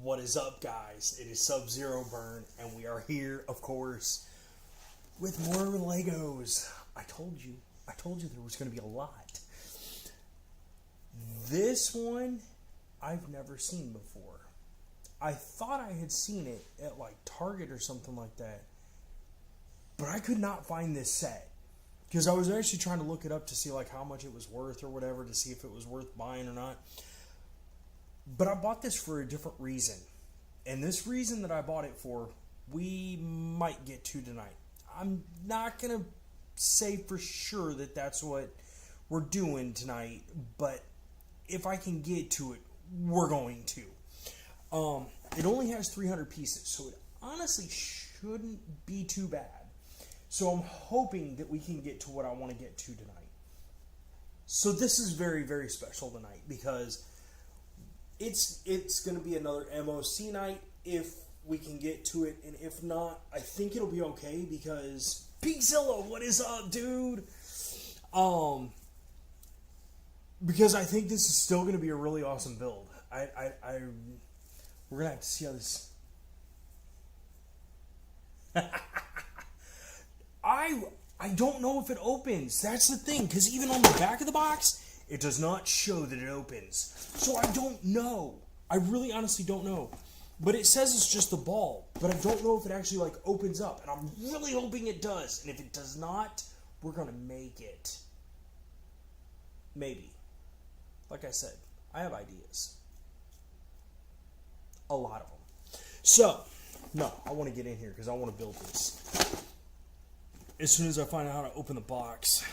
What is up, guys? It is Subzeroburn, and we are here, of course, with more Legos. I told you there was going to be a lot. This one, I've never seen before. I thought I had seen it at like Target or something like that, but I could not find this set. Because I was actually trying to look it up to see like how much it was worth or whatever, to see if it was worth buying or not. But I bought this for a different reason. And this reason that I bought it for, we might get to tonight. I'm not going to say for sure that that's what we're doing tonight, but if I can get to it, we're going to. It only has 300 pieces, so it honestly shouldn't be too bad. So I'm hoping that we can get to what I want to get to tonight. So this is very, very special tonight because it's going to be another MOC night if we can get to it, and if not, I think it'll be okay because Pigzilla, what is up, dude? Because I think this is still going to be a really awesome build. We're going to have to see how this. I don't know if it opens. That's the thing, because even on the back of the box, it does not show that it opens. So I don't know. I really honestly don't know. But it says it's just the ball, but I don't know if it actually like opens up, and I'm really hoping it does. And if it does not, we're going to make it. Maybe. Like I said, I have ideas. A lot of them. So, no, I want to get in here because I want to build this. As soon as I find out how to open the box.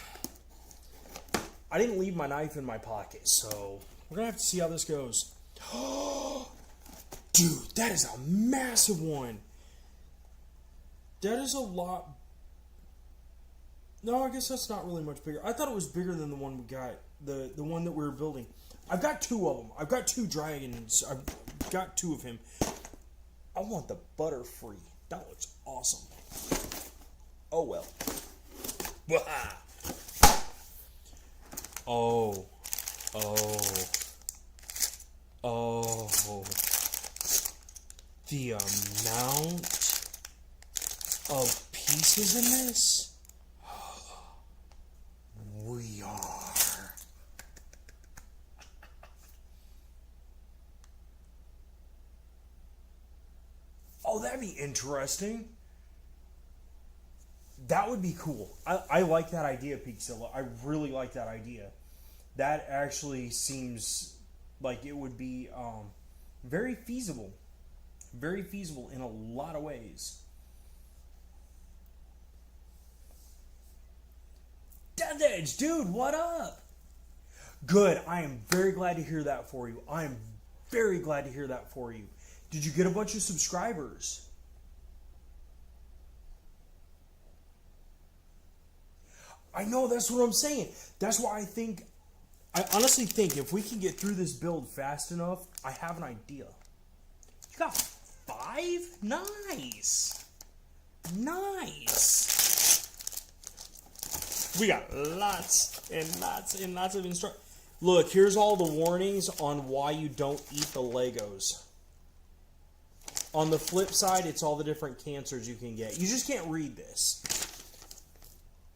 I didn't leave my knife in my pocket, so we're going to have to see how this goes. Dude, that is a massive one. That is a lot. No, I guess that's not really much bigger. I thought it was bigger than the one we got. The one that we were building. I've got two of them. I've got two dragons. I've got two of him. I want the Butterfree. That looks awesome. Oh, well. Oh. The amount of pieces in this? We are. Oh, that'd be interesting. That would be cool. I like that idea, Pigzilla. I really like that idea. That actually seems like it would be very feasible. Very feasible in a lot of ways. Death Edge, dude, what up? Good. I am very glad to hear that for you. I am very glad to hear that for you. Did you get a bunch of subscribers? I know, that's what I'm saying. That's why I honestly think if we can get through this build fast enough, I have an idea. You got 5? Nice. Nice. We got lots and lots and lots of instructions. Look, here's all the warnings on why you don't eat the Legos. On the flip side, it's all the different cancers you can get. You just can't read this.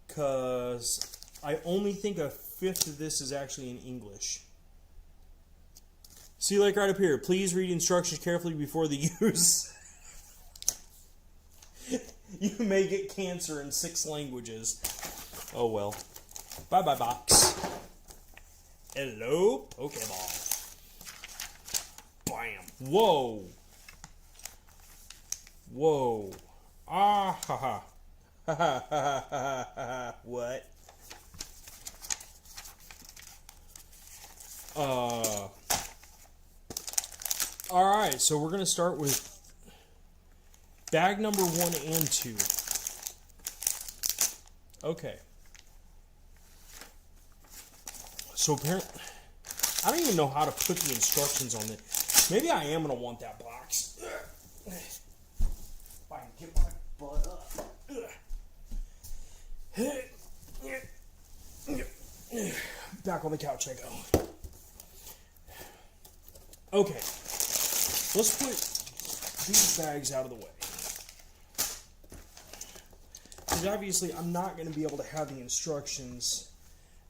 Because I only think a fifth of this is actually in English. See, like right up here, please read instructions carefully before the use. You may get cancer in 6 languages. Oh well. Bye-bye, box. Hello, Pokeball. Bam. Whoa. Whoa. Ah, ha, ha. Ha, ha, ha, ha, ha. What? Alright, so we're going to start with bag number 1 and 2. Okay. So apparently, I don't even know how to put the instructions on it. Maybe I am going to want that box. If I can get my butt up. Back on the couch I go. Okay. Let's put these bags out of the way. Because obviously I'm not going to be able to have the instructions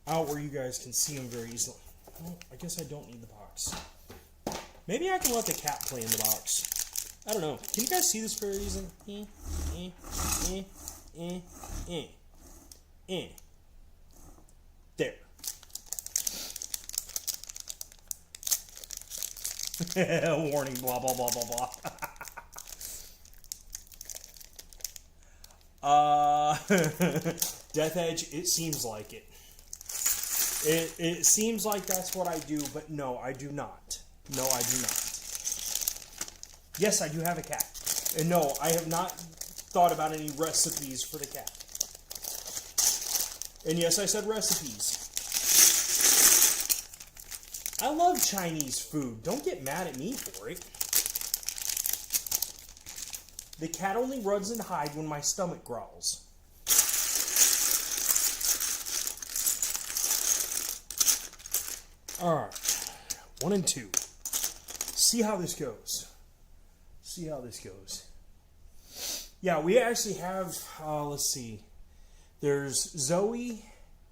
out where you guys can see them very easily. Well, I guess I don't need the box. Maybe I can let the cat play in the box. I don't know. Can you guys see this very easily? There. Warning, blah, blah, blah, blah, blah. Death Edge, it seems like it. It seems like that's what I do, but no, I do not. No, I do not. Yes, I do have a cat. And no, I have not thought about any recipes for the cat. And yes, I said recipes. I love Chinese food. Don't get mad at me for it. The cat only runs and hides when my stomach growls. Alright. 1 and 2. See how this goes. See how this goes. Yeah, we actually have, let's see. There's Zoe,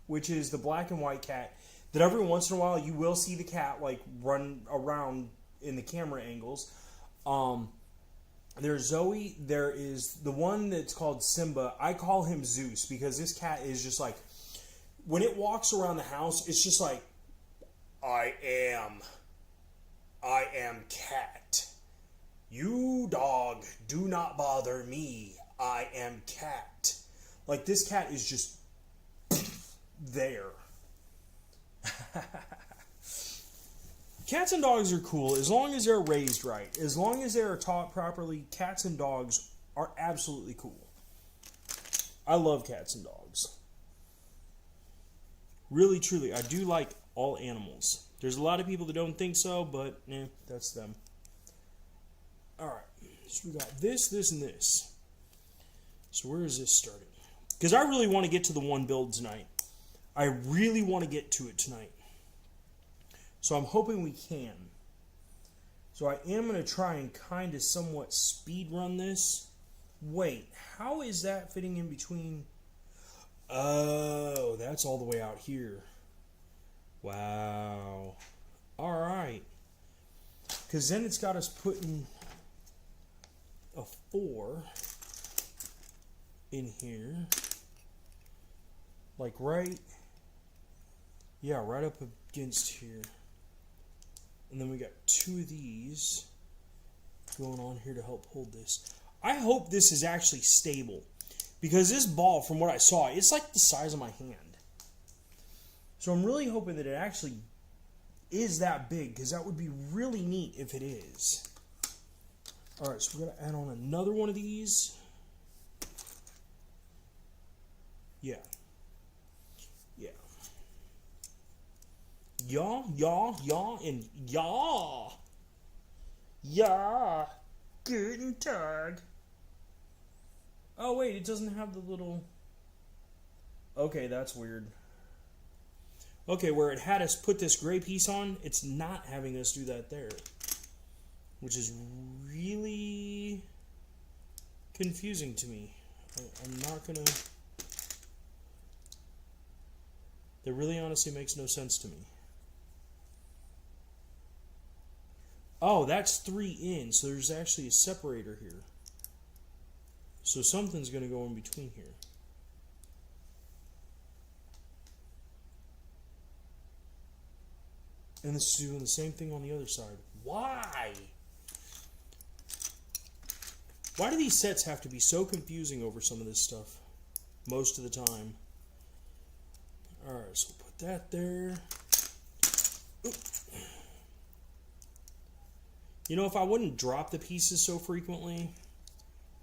which is the black and white cat, that every once in a while you will see the cat like run around in the camera angles. There's Zoe. There is the one that's called Simba. I call him Zeus because this cat is just like, when it walks around the house, it's just like, I am cat. You dog, do not bother me. I am cat. Like, this cat is just there. Cats and dogs are cool as long as they're raised right. As long as they are taught properly, cats and dogs are absolutely cool. I love cats and dogs. Really, truly, I do like all animals. There's a lot of people that don't think so, but that's them. Alright, so we got this, this, and this. So where is this starting? Because I really want to get to the one build tonight. I really want to get to it tonight. So I'm hoping we can. So I am going to try and kind of somewhat speed run this. Wait, how is that fitting in between? Oh, that's all the way out here. Wow. Alright. Because then it's got us putting a 4 in here. Like right. Yeah, right up against here. And then we got 2 of these going on here to help hold this. I hope this is actually stable. Because this ball, from what I saw, it's like the size of my hand. So I'm really hoping that it actually is that big. Because that would be really neat if it is. Alright, so we're going to add on another one of these. Yeah. Yeah. Ja, and ja. Ja. Guten Tag. Oh, wait, it doesn't have the little... Okay, that's weird. Okay, where it had us put this gray piece on, it's not having us do that there. Which is really confusing to me. I'm not gonna... That really honestly makes no sense to me. Oh, that's 3 in, so there's actually a separator here. So something's going to go in between here. And this is doing the same thing on the other side. Why? Why do these sets have to be so confusing over some of this stuff? Most of the time. Alright, so we'll put that there. Oop. You know, if I wouldn't drop the pieces so frequently,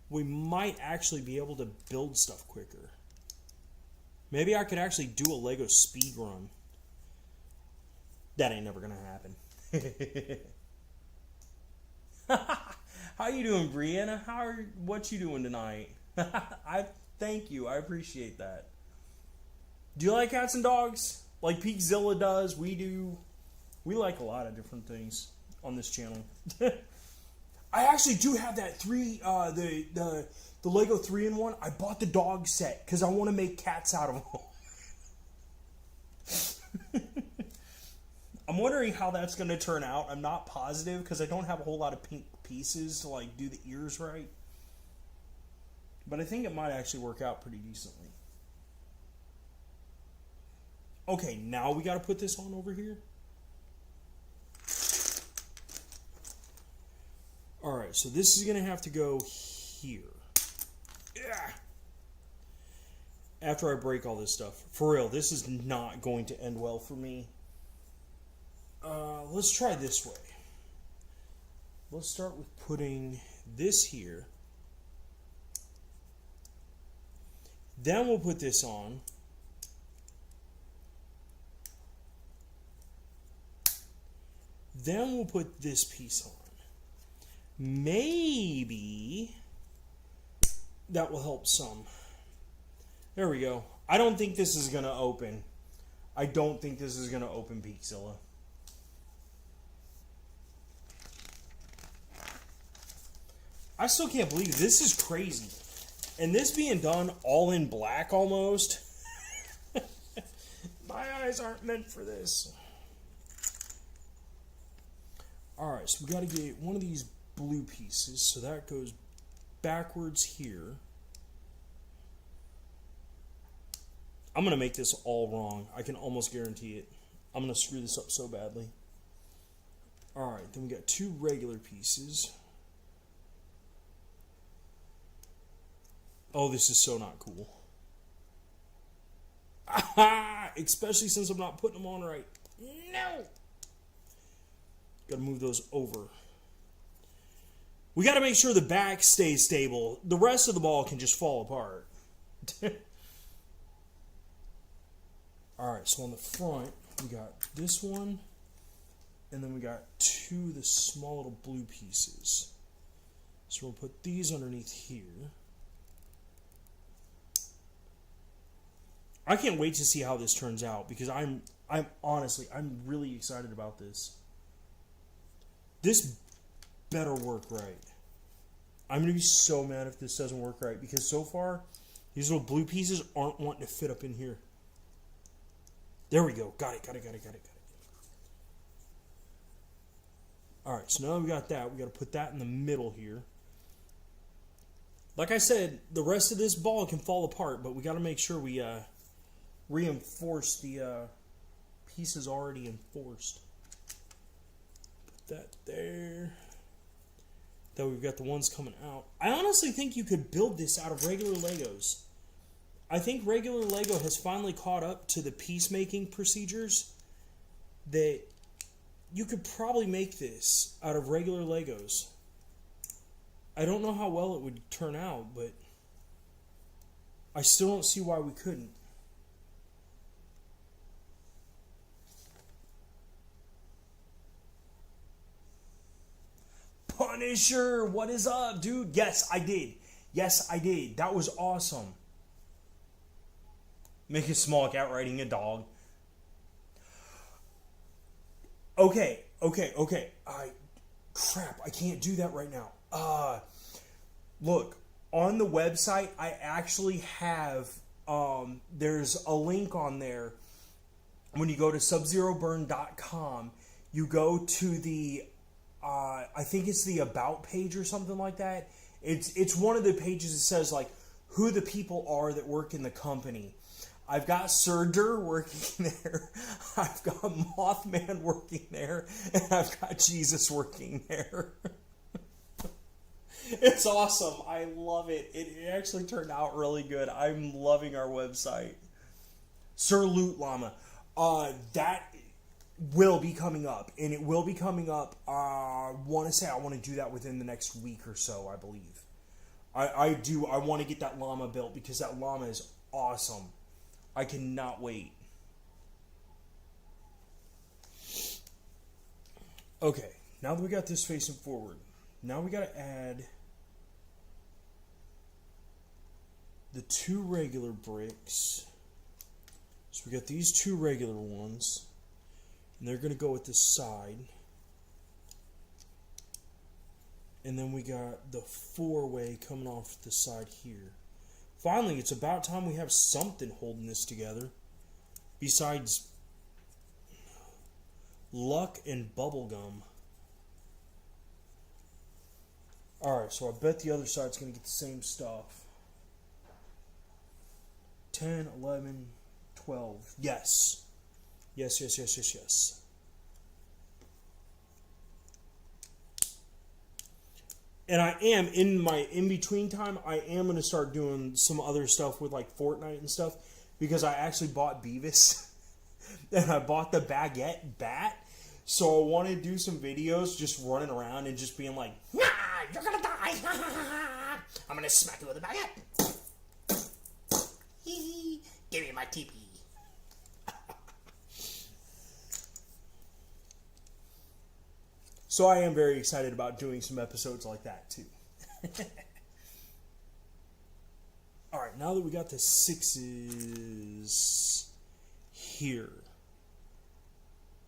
we might actually be able to build stuff quicker. Maybe I could actually do a Lego speed run. That ain't never gonna happen. How you doing, Brianna? What you doing tonight? Thank you. I appreciate that. Do you like cats and dogs? Like Peakzilla does, we do. We like a lot of different things on this channel. I actually do have that the Lego 3-in-1. I bought the dog set because I want to make cats out of them. I'm wondering how that's going to turn out. I'm not positive because I don't have a whole lot of pink pieces to like do the ears right. But I think it might actually work out pretty decently. Okay, now we got to put this on over here. Alright, so this is going to have to go here. Yeah. After I break all this stuff. For real, this is not going to end well for me. Let's try this way. Let's start with putting this here. Then we'll put this on. Then we'll put this piece on. Maybe that will help some. There we go. I don't think this is going to open. I don't think this is going to open Peakzilla. I still can't believe this is crazy. And this being done all in black almost. My eyes aren't meant for this. Alright, so we got to get one of these blue pieces. So that goes backwards here. I'm going to make this all wrong. I can almost guarantee it. I'm going to screw this up so badly. Alright, then we got two regular pieces. Oh, this is so not cool. Especially since I'm not putting them on right. No! Gotta move those over. We gotta make sure the back stays stable. The rest of the ball can just fall apart. Alright, so on the front, we got this one. And then we got two of the small little blue pieces. So we'll put these underneath here. I can't wait to see how this turns out because I'm honestly really excited about this. This better work right. I'm going to be so mad if this doesn't work right because so far these little blue pieces aren't wanting to fit up in here. There we go. Got it. Alright, so now we got that. We got to put that in the middle here. Like I said, the rest of this ball can fall apart, but we got to make sure we reinforce the pieces already enforced. Put that there. Then we've got the ones coming out. I honestly think you could build this out of regular Legos. I think regular Lego has finally caught up to the piece-making procedures that you could probably make this out of regular Legos. I don't know how well it would turn out, but I still don't see why we couldn't. Punisher, what is up, dude? Yes, I did. That was awesome. Make a small cat riding a dog. Okay. Crap, I can't do that right now. Look, on the website, I actually have, there's a link on there. When you go to subzeroburn.com, you go to the, I think it's the About page or something like that. It's one of the pages that says, like, who the people are that work in the company. I've got Sir Dur working there. I've got Mothman working there. And I've got Jesus working there. It's awesome. I love it. It actually turned out really good. I'm loving our website. Sir Loot Llama. That will be coming up. And it will be coming up, I want to do that within the next week or so, I believe. I want to get that llama built because that llama is awesome. I cannot wait. Okay, now that we got this facing forward, now we got to add the two regular bricks. So we got these two regular ones, and they're going to go at this side. And then we got the 4-way coming off the side here. Finally, it's about time we have something holding this together. Besides luck and bubblegum. Alright, so I bet the other side's going to get the same stuff. 10, 11, 12. Yes. Yes, yes, yes, yes, yes. And I am, in my in-between time, I am going to start doing some other stuff with like Fortnite and stuff. Because I actually bought Beavis. And I bought the baguette bat. So I want to do some videos just running around and just being like, nah, you're going to die. I'm going to smack you with a baguette. Give me my TP. So I am very excited about doing some episodes like that too. Alright, now that we got the 6s here.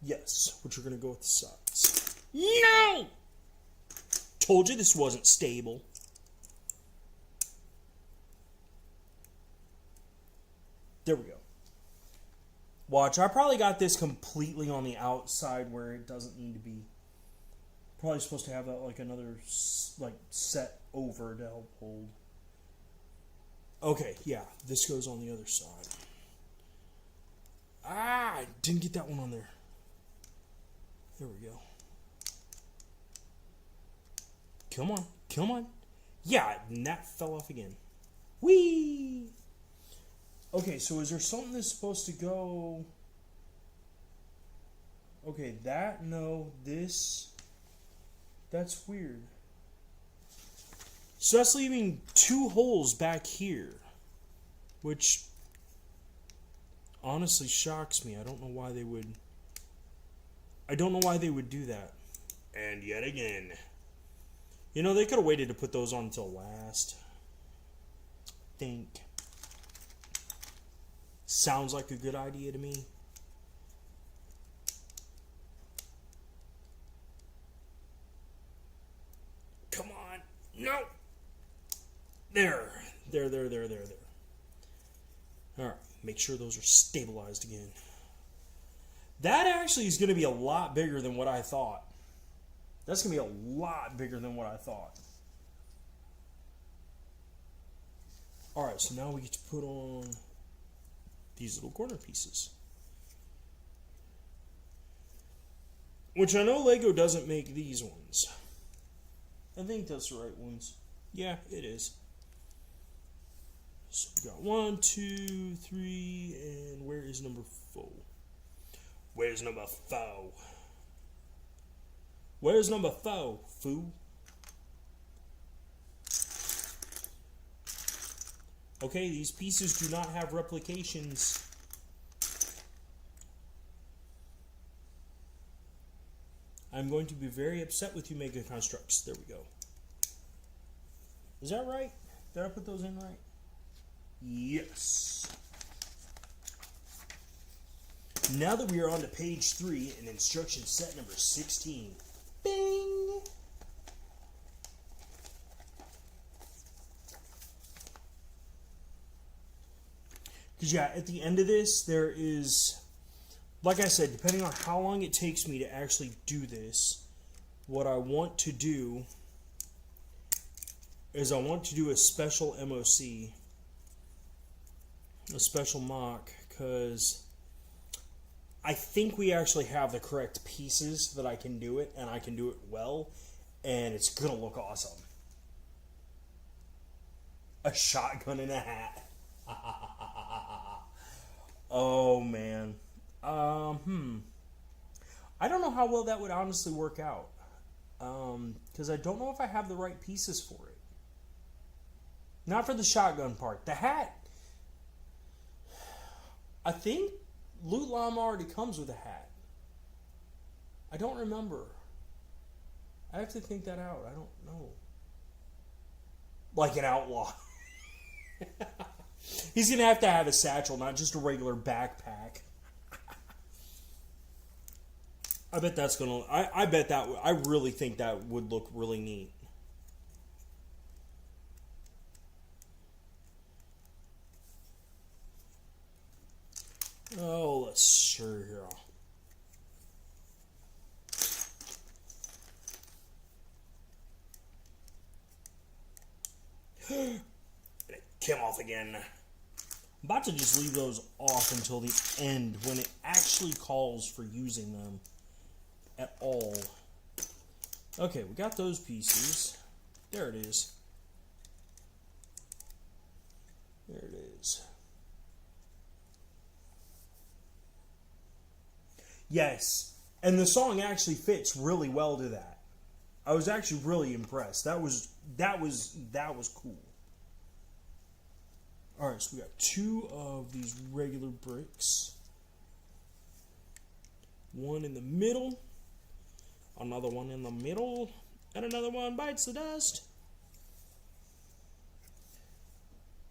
Yes, which are going to go with the sides. No! Told you this wasn't stable. There we go. Watch, I probably got this completely on the outside where it doesn't need to be. Probably supposed to have that like another like set over to help hold. Okay, yeah, this goes on the other side. Ah, I didn't get that one on there. There we go. Come on, come on. Yeah, and that fell off again. Whee! Okay, so is there something that's supposed to go... Okay, that, no, this... That's weird. So that's leaving 2 holes back here. Which honestly shocks me. I don't know why they would... I don't know why they would do that. And yet again. You know, they could have waited to put those on until last. Think. Sounds like a good idea to me. Come on. No. There. There. Alright. Make sure those are stabilized again. That actually is going to be a lot bigger than what I thought. That's going to be a lot bigger than what I thought. Alright, so now we get to put on these little corner pieces. Which I know Lego doesn't make these ones. I think that's the right ones. Yeah, it is. So we got 1, 2, 3, and where is number 4? Where's number 4? Where's number 4, foo? Okay, these pieces do not have replications. I'm going to be very upset with you, Mega Constructs. There we go. Is that right? Did I put those in right? Yes. Now that we are on to page 3 and instruction set number 16. Bing! Because yeah, at the end of this, there is, like I said, depending on how long it takes me to actually do this, what I want to do is I want to do a special MOC, a special mock, because I think we actually have the correct pieces that I can do it, and I can do it well, and it's going to look awesome. A shotgun and a hat. Oh, man. I don't know how well that would honestly work out. Because I don't know if I have the right pieces for it. Not for the shotgun part. The hat, I think Loot Llama already comes with a hat. I don't remember. I have to think that out. I don't know. Like an outlaw. He's going to have a satchel, not just a regular backpack. I bet that's going to... I bet that... I really think that would look really neat. Oh, let's see here. It came off again. I'm about to just leave those off until the end when it actually calls for using them at all. Okay, we got those pieces. There it is. There it is. Yes, and the song actually fits really well to that. I was actually really impressed. That was cool. All right, so we got 2 of these regular bricks. One in the middle, another one in the middle, and another one bites the dust.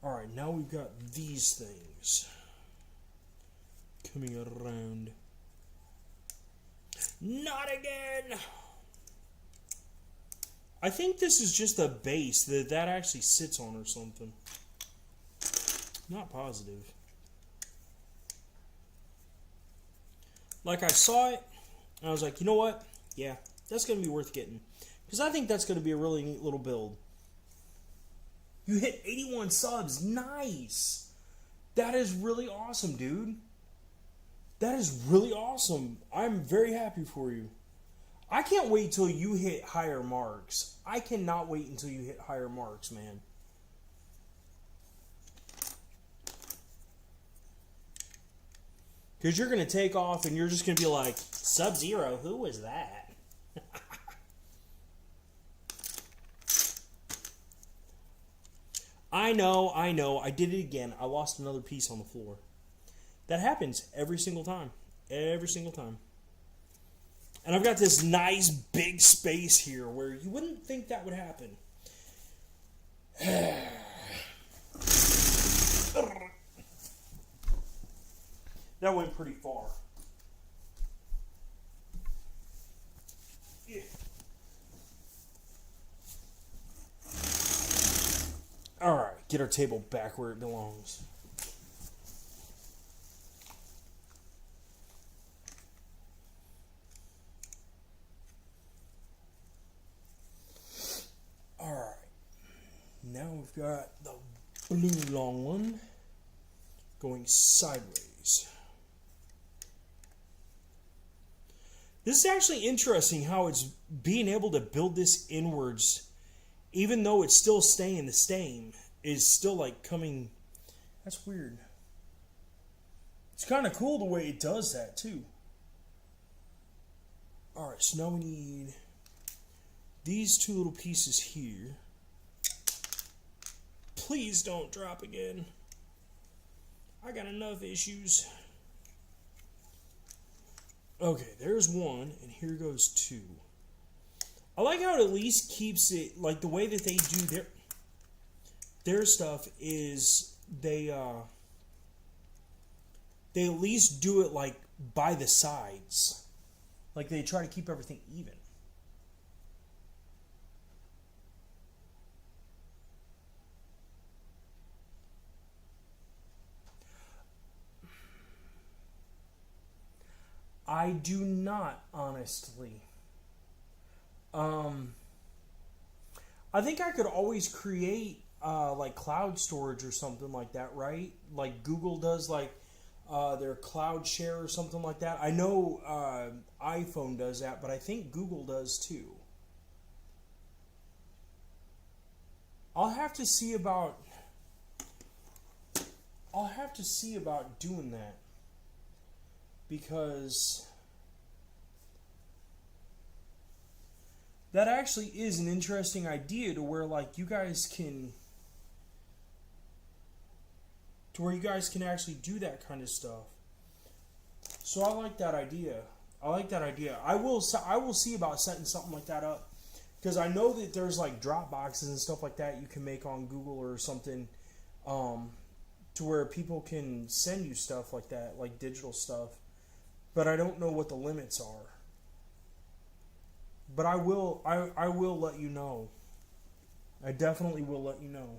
All right, now we've got these things coming around. Not again! I think this is just a base that actually sits on or something. Not positive. Like, I saw it, and I was like, you know what? Yeah, that's going to be worth getting. Because I think that's going to be a really neat little build. You hit 81 subs. Nice! That is really awesome, dude. That is really awesome. I'm very happy for you. I can't wait till you hit higher marks. I cannot wait until you hit higher marks, man. Because you're going to take off and you're just going to be like, Sub-Zero, who was that? I know. I did it again. I lost another piece on the floor. That happens every single time. Every single time. And I've got this nice big space here where you wouldn't think that would happen. That went pretty far. Yeah. Alright, get our table back where it belongs. Alright. Now we've got the blue long one going sideways. This is actually interesting how it's being able to build this inwards, even though it's still staying the same, is still like coming. That's weird. It's kind of cool the way it does that too. Alright, so now we need these 2 little pieces here. Please don't drop again. I got enough issues. Okay, there's 1, and here goes 2. I like how it at least keeps it, like the way that they do their stuff is they at least do it like by the sides. Like they try to keep everything even. I do not, honestly. I think I could always create like cloud storage or something like that, right? Like Google does, like their cloud share or something like that. I know iPhone does that, but I think Google does too. I'll have to see about doing that. Because that actually is an interesting idea to where like you guys can actually do that kind of stuff. So I like that idea. I will see about setting something like that up, because I know that there's like drop boxes and stuff like that you can make on Google or something, to where people can send you stuff like that, like digital stuff. But I don't know what the limits are. But I will let you know. I definitely will let you know.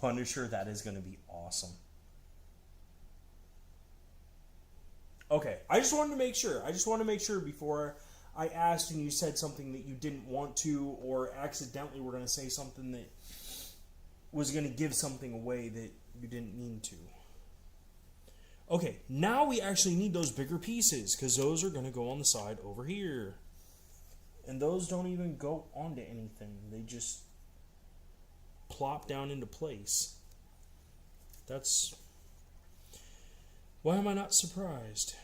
Punisher, that is going to be awesome. Okay, I just wanted to make sure. I just wanted to make sure before I asked and you said something that you didn't want to, or accidentally were going to say something that was going to give something away that you didn't mean to. Okay, now we actually need those bigger pieces, because those are going to go on the side over here. And those don't even go onto anything. They just plop down into place. That's... Why am I not surprised?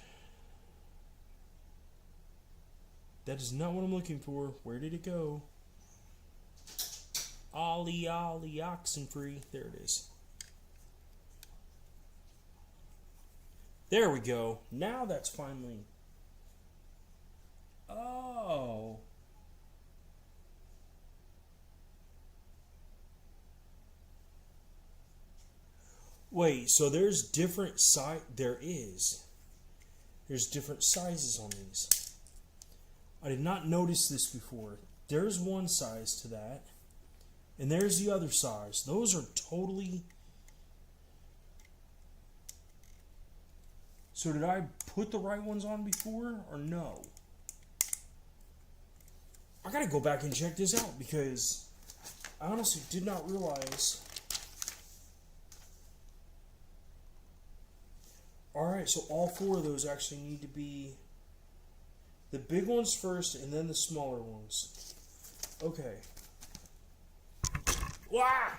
That is not what I'm looking for. Where did it go? Ollie, ollie, oxen free. There it is. There we go. Now that's finally... Oh. Wait, so there's different size... There is. There's different sizes on these. I did not notice this before. There's one size to that. And there's the other size. Those are totally... So did I put the right ones on before or no? I gotta go back and check this out because I honestly did not realize. Alright, so all four of those actually need to be the big ones first and then the smaller ones. Okay. Wah!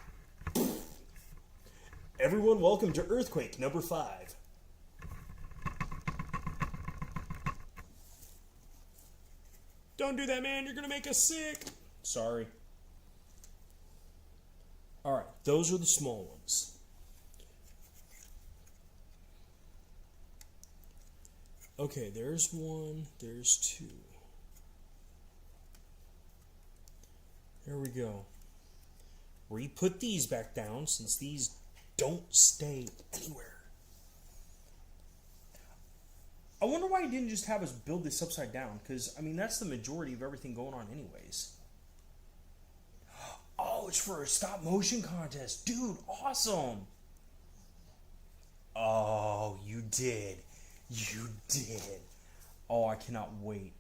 Everyone, welcome to Earthquake number 5. Don't do that, man. You're going to make us sick. Sorry. Alright, those are the small ones. Okay, there's one, there's two. There we go. Re-put these back down since these don't stay anywhere. I wonder why he didn't just have us build this upside down, because, I mean, that's the majority of everything going on anyways. Oh, it's for a stop motion contest. Dude, awesome. Oh, you did. You did. Oh, I cannot wait.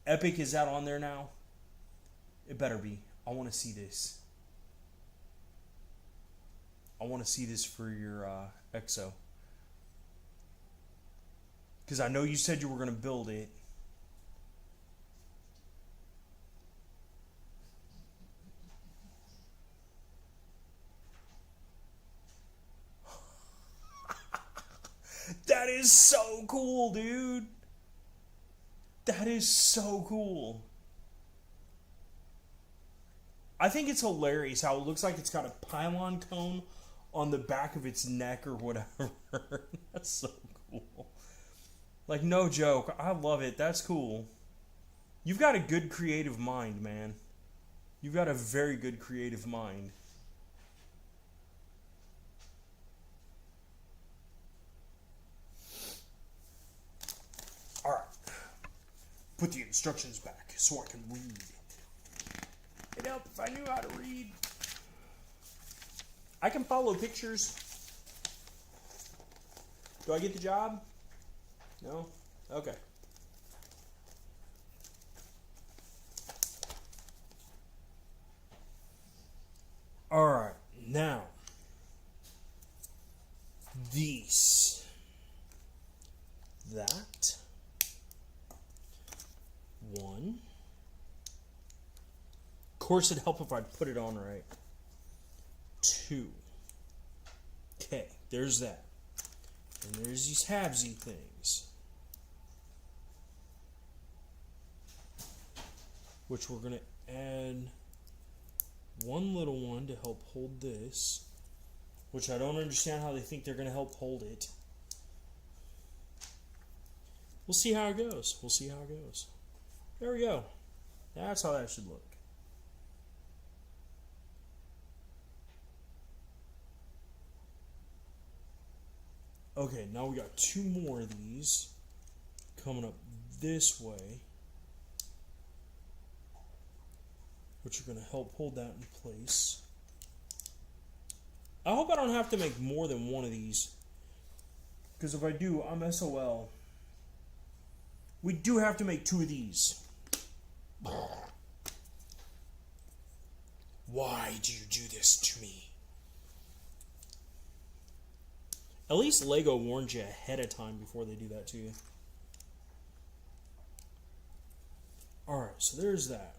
Epic, is that on there now? It better be. I want to see this. I want to see this for your EXO. Because I know you said you were going to build it. That is so cool, dude. That is so cool. I think it's hilarious how it looks like it's got a pylon cone on the back of its neck or whatever. That's so cool. Like, no joke. I love it. That's cool. You've got a good creative mind, man. You've got a very good creative mind. Alright. Put the instructions back so I can read. It'd help if I knew how to read. I can follow pictures. Do I get the job? No? Okay. Alright, now. These. That. One. Of course, it'd help if I put it on right. 2. Okay, there's that. And there's these halvesy things. Which we're going to add one little one to help hold this. Which I don't understand how they think they're going to help hold it. We'll see how it goes. We'll see how it goes. There we go. That's how that should look. Okay, now we got 2 more of these coming up this way, which are going to help hold that in place. I hope I don't have to make more than one of these. Because if I do, I'm SOL. We do have to make 2 of these. Why do you do this to me? At least Lego warns you ahead of time before they do that to you. Alright, so there's that.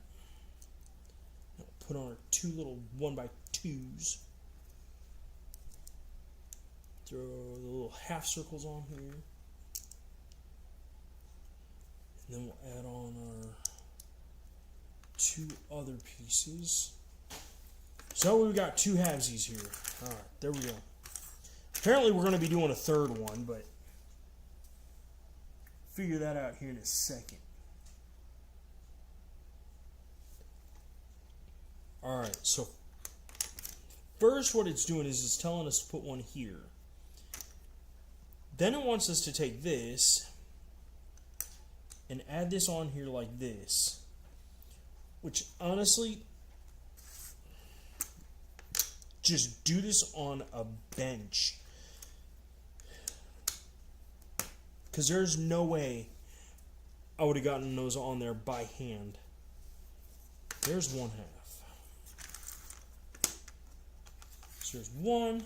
Now put on our 2 little 1x2s. Throw the little half circles on here. And then we'll add on our 2 other pieces. So we've got 2 halvesies here. Alright, there we go. Apparently we're going to be doing a 3rd one, but figure that out here in a second. Alright, so first what it's doing is it's telling us to put one here. Then it wants us to take this and add this on here like this. Which, honestly, just do this on a bench. Because there's no way I would have gotten those on there by hand. There's 1 half. So there's 1,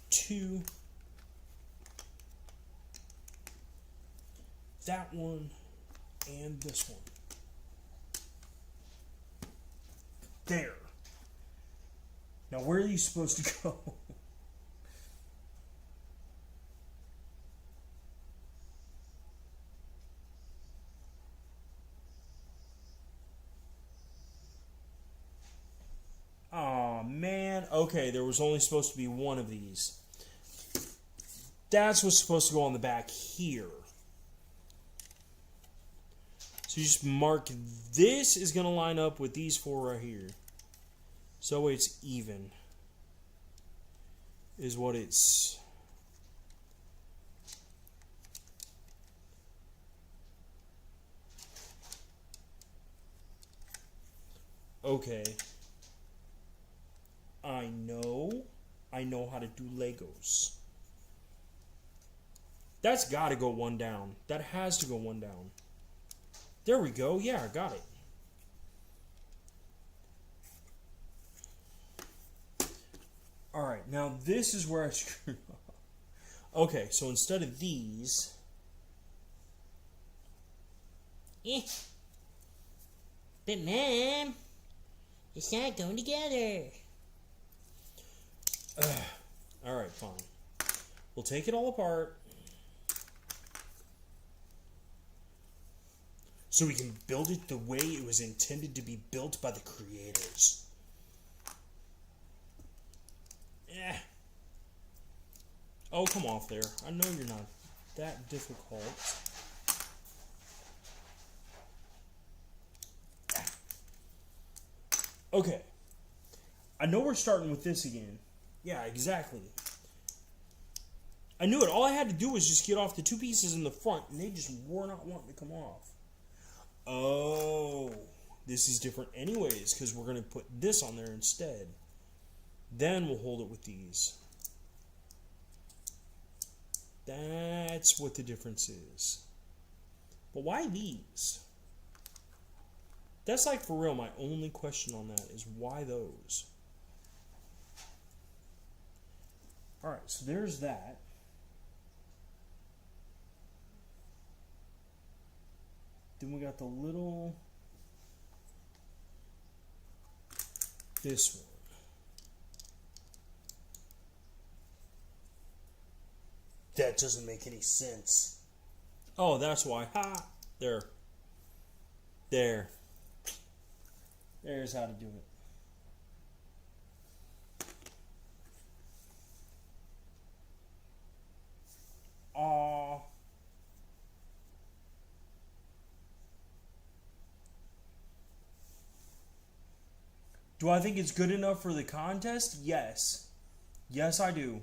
2, that one, and this one. There. Now, where are you supposed to go? Aw, man. Okay, there was only supposed to be 1 of these. That's what's supposed to go on the back here. So you just mark this is going to line up with these 4 right here. So it's even. Is what it's... Okay. I know how to do Legos. That's got to go 1 down. That has to go 1 down. There we go. Yeah, I got it. Alright, now this is where I screwed up. Okay, so instead of these... But Mom, it's not going together. Alright, fine. We'll take it all apart. So we can build it the way it was intended to be built by the creators. Oh, come off there. I know you're not that difficult. Okay. I know we're starting with this again. Yeah, exactly. I knew it. All I had to do was just get off the 2 pieces in the front, and they just were not wanting to come off. Oh, this is different anyways, because we're going to put this on there instead. Then we'll hold it with these. That's what the difference is. But why these? That's like for real my only question on that is why those? Alright, so there's that. Then we got the little... this one. That doesn't make any sense. Oh, that's why. Ha! There. There. There's how to do it. Aw. Do I think it's good enough for the contest? Yes. Yes, I do.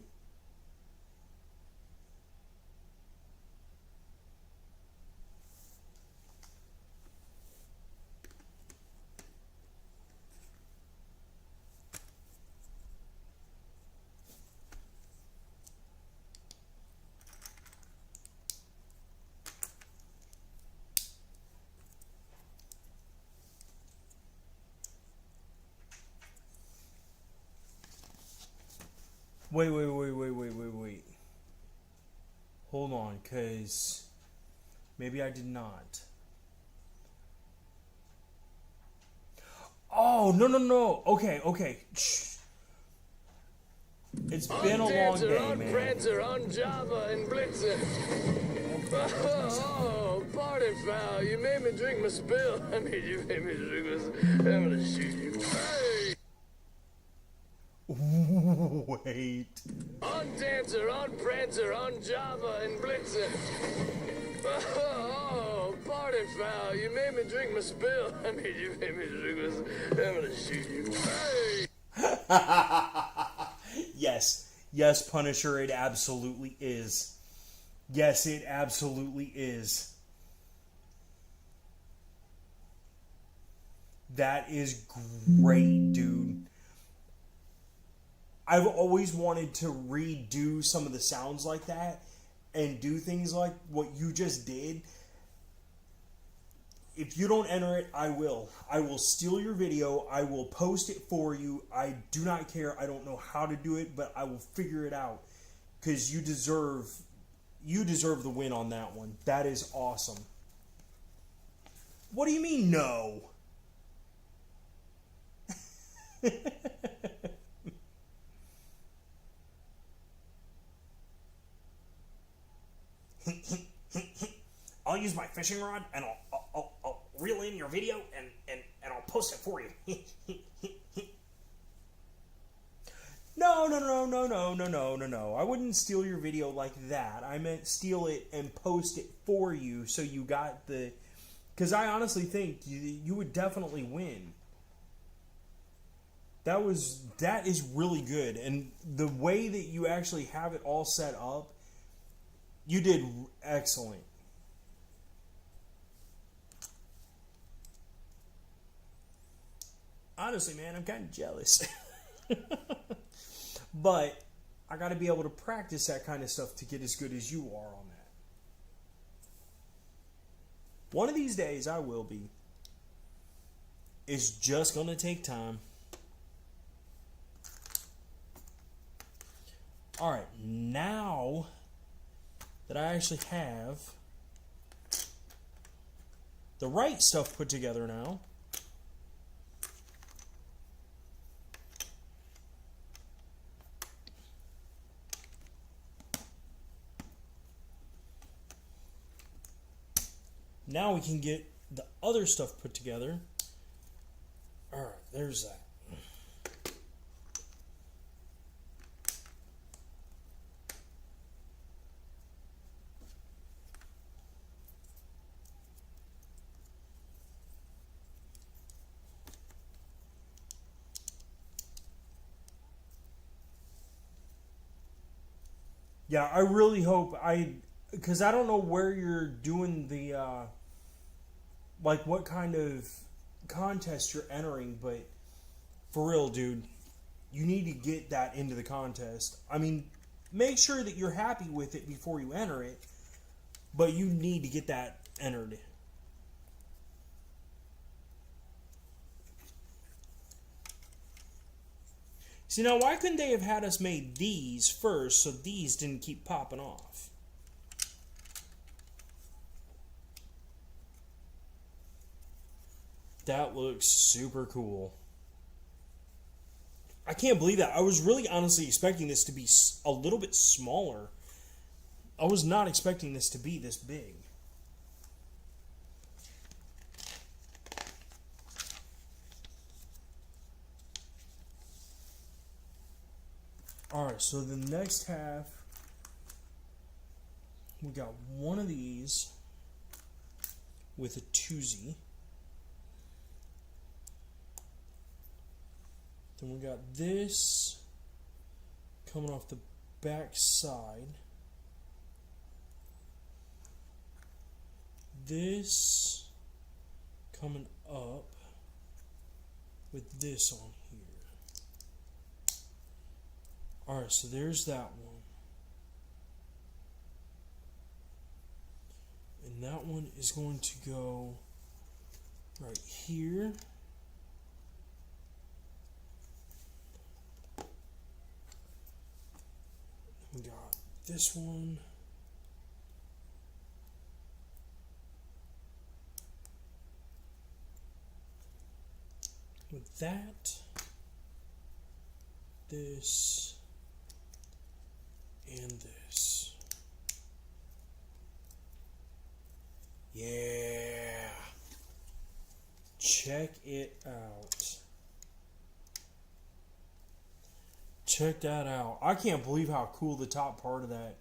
Wait. Hold on, because maybe I did not. Oh, no. Okay. Shh. It's been a long day, man. Prancer, on Java and Blitzer. Oh, party foul. You made me drink my spill. I mean, you made me drink my spill. I'm gonna shoot you. Hey! Wait. On Dancer, on Prancer, on Java and Blitzer. Oh, party foul. You made me drink my spill. I mean, you made me drink my spill. I'm gonna shoot you. Hey! Yes, Punisher, it absolutely is. Yes, it absolutely is. That is great, dude. I've always wanted to redo some of the sounds like that and do things like what you just did. If you don't enter it, I will. I will steal your video. I will post it for you. I do not care. I don't know how to do it, but I will figure it out. Because you deserve the win on that one. That is awesome. What do you mean, no? I'll use my fishing rod and I'll reel in your video and I'll post it for you. No. I wouldn't steal your video like that. I meant steal it and post it for you so you got the... Because I honestly think you would definitely win. That is really good. And the way that you actually have it all set up, you did excellent. Honestly, man, I'm kind of jealous. But I got to be able to practice that kind of stuff to get as good as you are on that. One of these days I will be. It's just going to take time. Alright, now that I actually have the right stuff put together now, now we can get the other stuff put together. Alright, there's that. Yeah, I really hope because I don't know where you're doing the, like what kind of contest you're entering, but for real, dude, you need to get that into the contest. I mean, make sure that you're happy with it before you enter it, but you need to get that entered. See, now why couldn't they have had us made these first so these didn't keep popping off? That looks super cool. I can't believe that. I was really honestly expecting this to be a little bit smaller. I was not expecting this to be this big. Alright, so the next half, we got one of these with a 2Z. Then we got this coming off the back side. This coming up with this on here. Alright, so there's that one. And that one is going to go right here. We got this one. With that, this, and this. Yeah. Check it out. Check that out. I can't believe how cool the top part of that.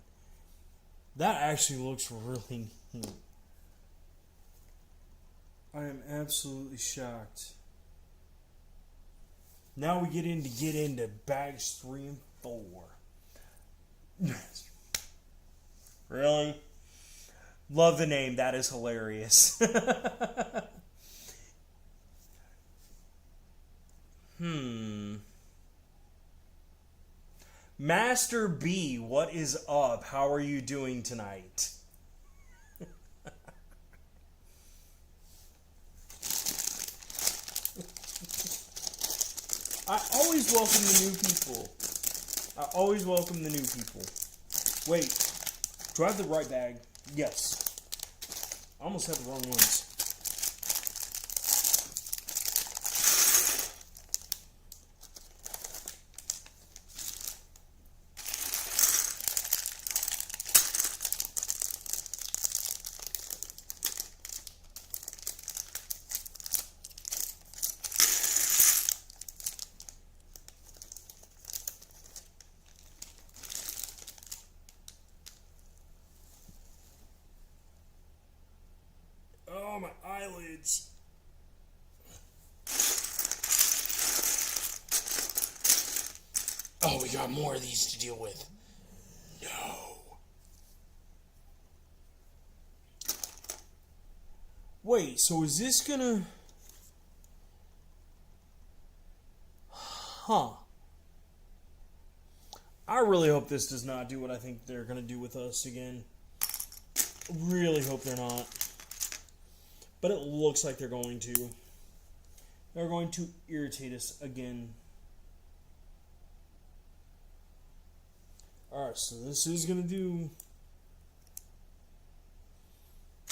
That actually looks really neat. I am absolutely shocked. Now we get into bags 3 and 4. Really? Love the name. That is hilarious. Master B, what is up? How are you doing tonight? I always welcome the new people. I always welcome the new people. Wait, do I have the right bag? Yes. I almost had the wrong ones. Oh, my eyelids. Oh, we got more of these to deal with. No. Wait, so is this gonna... Huh. I really hope this does not do what I think they're gonna do with us again. Really hope they're not. But it looks like they're going to. They're going to irritate us again. Alright, so this is going to do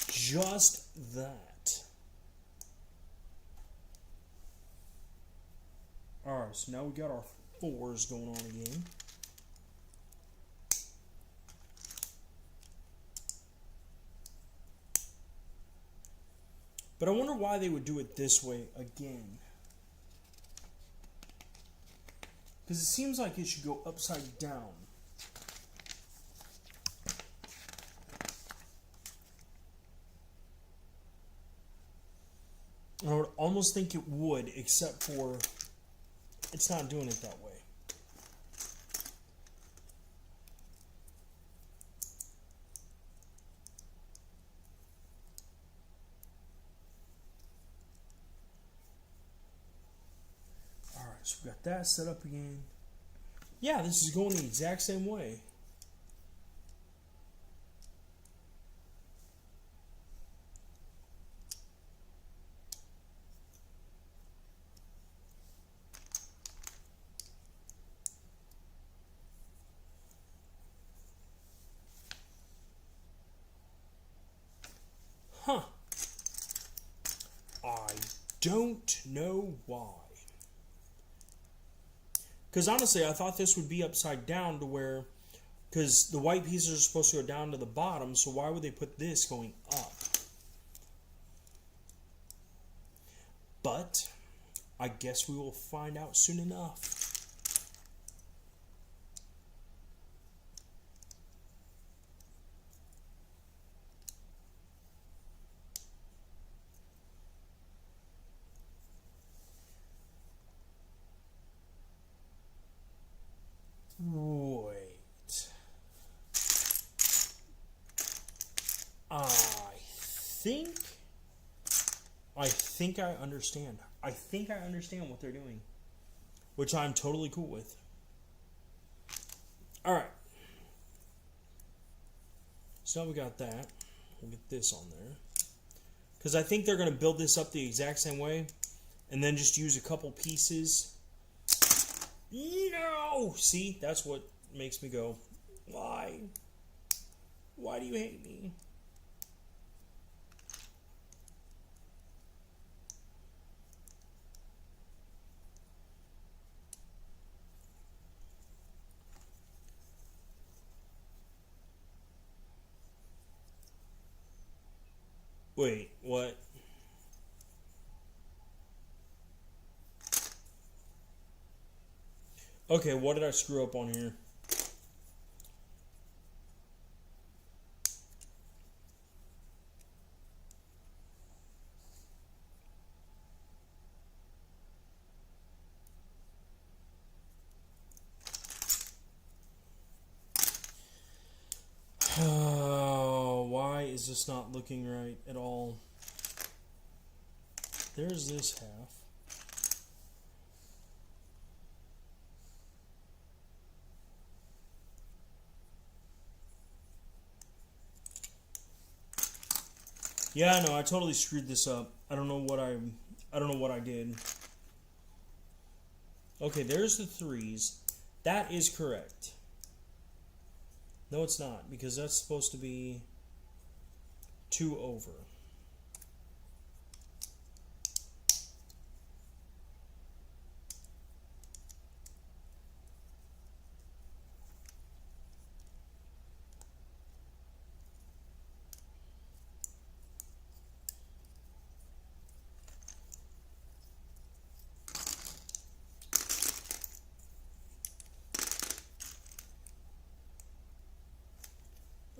just that. Alright, so now we got our 4s going on again. But I wonder why they would do it this way again. Because it seems like it should go upside down. I would almost think it would, except for it's not doing it that way. So we got that set up again. Yeah, this is going the exact same way. Huh. I don't know why. Because honestly, I thought this would be upside down to where... Because the white pieces are supposed to go down to the bottom, so why would they put this going up? But, I guess we will find out soon enough. Wait. I think I understand. I think I understand what they're doing. Which I'm totally cool with. Alright. So now we got that. We'll get this on there. Because I think they're going to build this up the exact same way. And then just use a couple pieces. No! See? That's what makes me go, Why? Why do you hate me? Wait, what? Okay, what did I screw up on here? Why is this not looking right at all? There's this half. Yeah, no, I totally screwed this up. I don't know what I did. Okay, there's the 3s. That is correct. No, it's not, because that's supposed to be 2 over.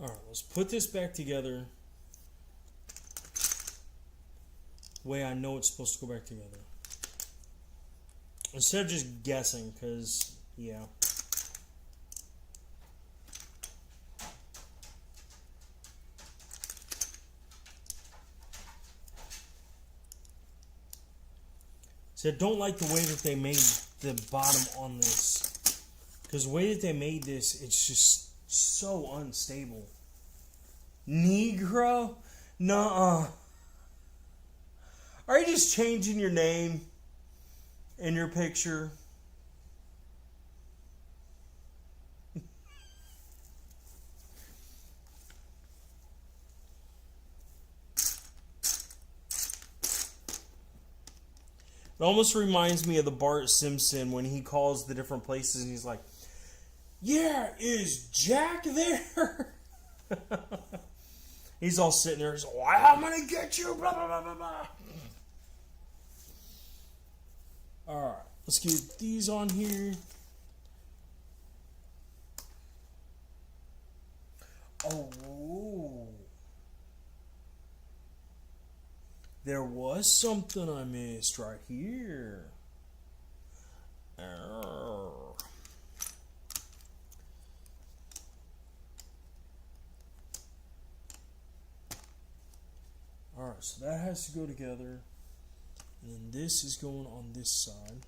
Alright, let's put this back together the way I know it's supposed to go back together. Instead of just guessing, because, yeah. See, I don't like the way that they made the bottom on this. Because the way that they made this, it's just so unstable. Negro? Nuh-uh. Are you just changing your name in your picture? It almost reminds me of the Bart Simpson when he calls the different places and he's like, yeah, is Jack there? He's all sitting there. He's like, well, I'm going to get you. Blah, blah, blah, blah, blah. All right. Let's get these on here. Oh. There was something I missed right here. Alright, so that has to go together. And then this is going on this side.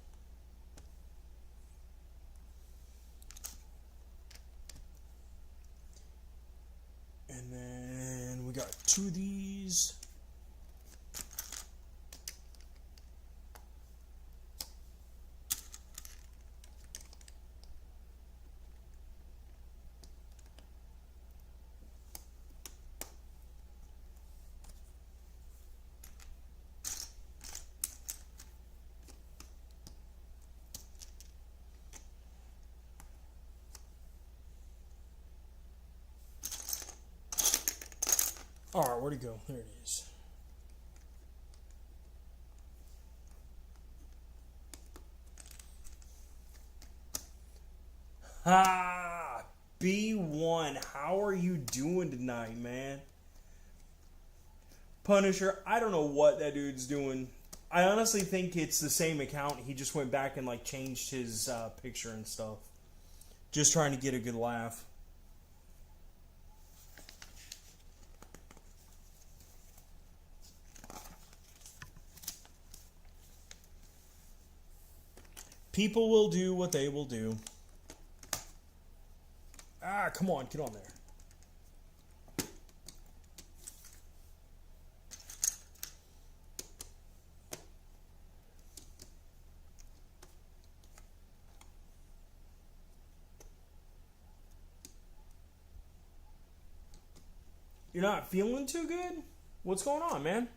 And then we got 2 of these. Alright, where'd it go? There it is. Ha! B1, how are you doing tonight, man? Punisher, I don't know what that dude's doing. I honestly think it's the same account. He just went back and like changed his picture and stuff. Just trying to get a good laugh. People will do what they will do. Ah, come on, get on there. not feeling too good? What's going on, man?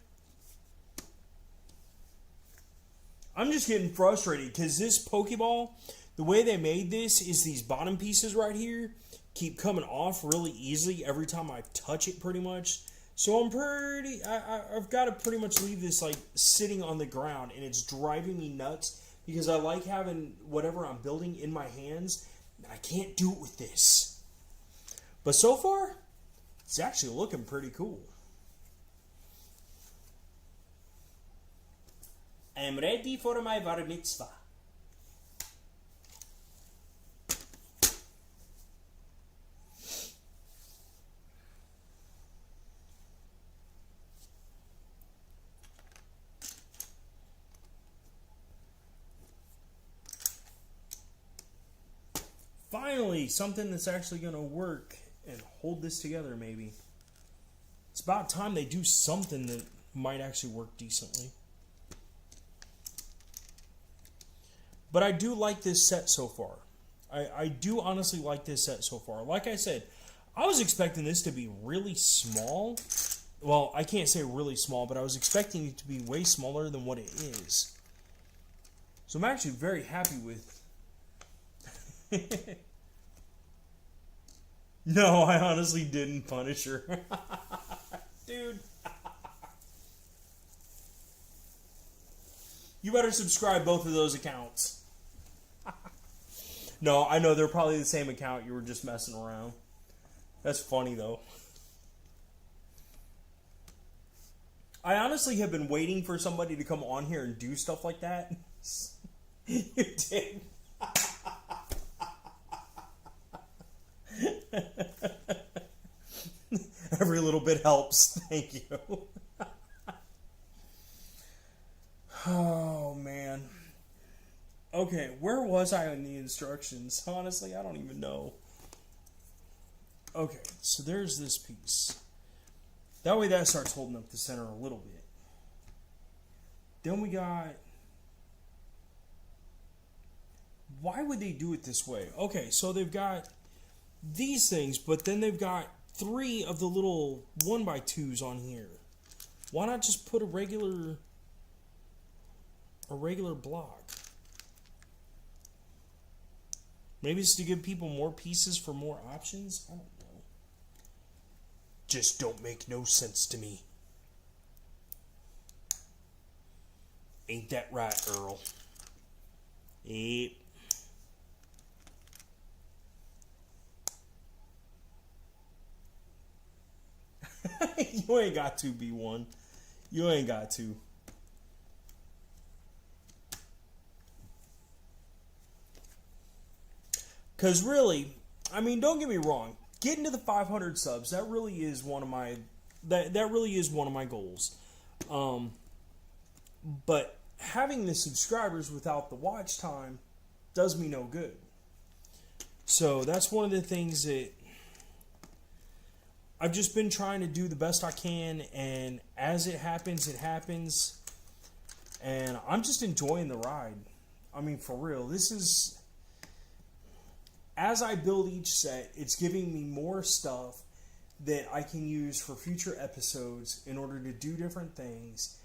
I'm just getting frustrated because this Pokeball, the way they made this is these bottom pieces right here keep coming off really easily every time I touch it pretty much. So I've got to pretty much leave this like sitting on the ground, and it's driving me nuts because I like having whatever I'm building in my hands, and I can't do it with this. But so far, it's actually looking pretty cool. I'm ready for my bar mitzvah. Finally, something that's actually going to work and hold this together, maybe. It's about time they do something that might actually work decently. But I do like this set so far. I do honestly like this set so far. Like I said, I was expecting this to be really small. Well, I can't say really small, but I was expecting it to be way smaller than what it is. So I'm actually very happy with... No, I honestly didn't punish her. Dude. You better subscribe both of those accounts. No, I know they're probably the same account. You were just messing around. That's funny, though. I honestly have been waiting for somebody to come on here and do stuff like that. You did. Every little bit helps. Thank you. Oh, man. Okay, where was I in the instructions? Honestly, I don't even know. Okay, so there's this piece. That way that starts holding up the center a little bit. Then we got... Why would they do it this way? Okay, so they've got these things, but then they've got 3 of the little 1x2s on here. Why not just put a regular block? Maybe it's to give people more pieces for more options? I don't know. Just don't make no sense to me. Ain't that right, Earl? Yep. You ain't got to, B1. You ain't got to. Because really, I mean, don't get me wrong. Getting to the 500 subs, that really is one of my that really is one of my goals. But having the subscribers without the watch time does me no good. So that's one of the things that I've just been trying to do the best I can, and as it happens, it happens. And I'm just enjoying the ride. I mean, for real, this is... As I build each set, it's giving me more stuff that I can use for future episodes in order to do different things.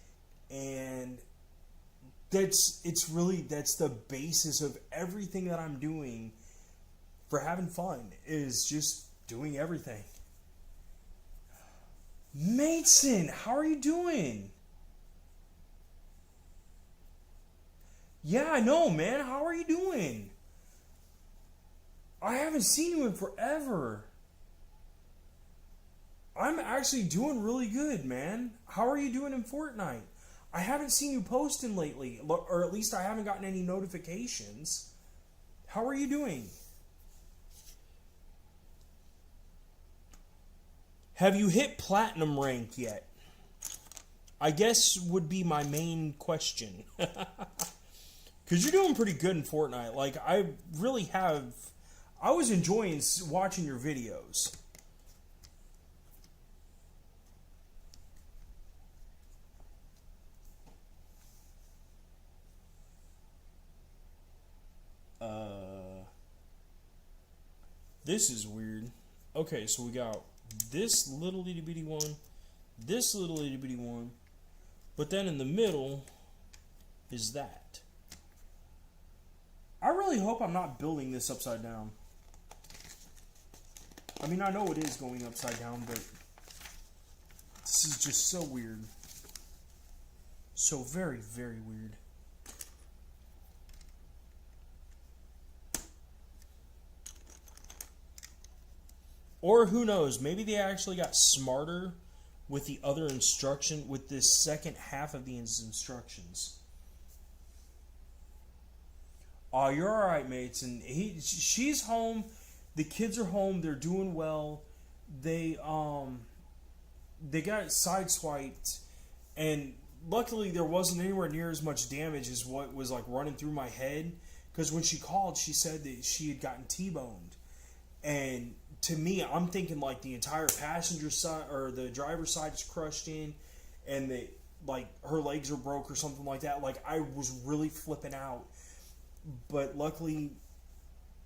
And that's the basis of everything that I'm doing for having fun, is just doing everything. Mason, how are you doing? Yeah, I know, man. How are you doing? I haven't seen you in forever. I'm actually doing really good, man. How are you doing in Fortnite? I haven't seen you posting lately, or at least I haven't gotten any notifications. How are you doing? Have you hit platinum rank yet? I guess would be my main question. Because you're doing pretty good in Fortnite. Like, I really have... I was enjoying watching your videos. This is weird. Okay, so we got this little itty bitty one, this little itty bitty one, but then in the middle is that. I really hope I'm not building this upside down. I mean, I know it is going upside down, but this is just so weird. So very, very weird. Or who knows, maybe they actually got smarter with the other instruction, with this second half of these instructions. Oh, you're alright, mates. And she's home. The kids are home. They're doing well. They got sideswiped, and luckily there wasn't anywhere near as much damage as what was like running through my head. Because when she called, she said that she had gotten T-boned, and to me, I'm thinking like the entire passenger side or the driver's side is crushed in, and that like her legs are broke or something like that. Like I was really flipping out, but luckily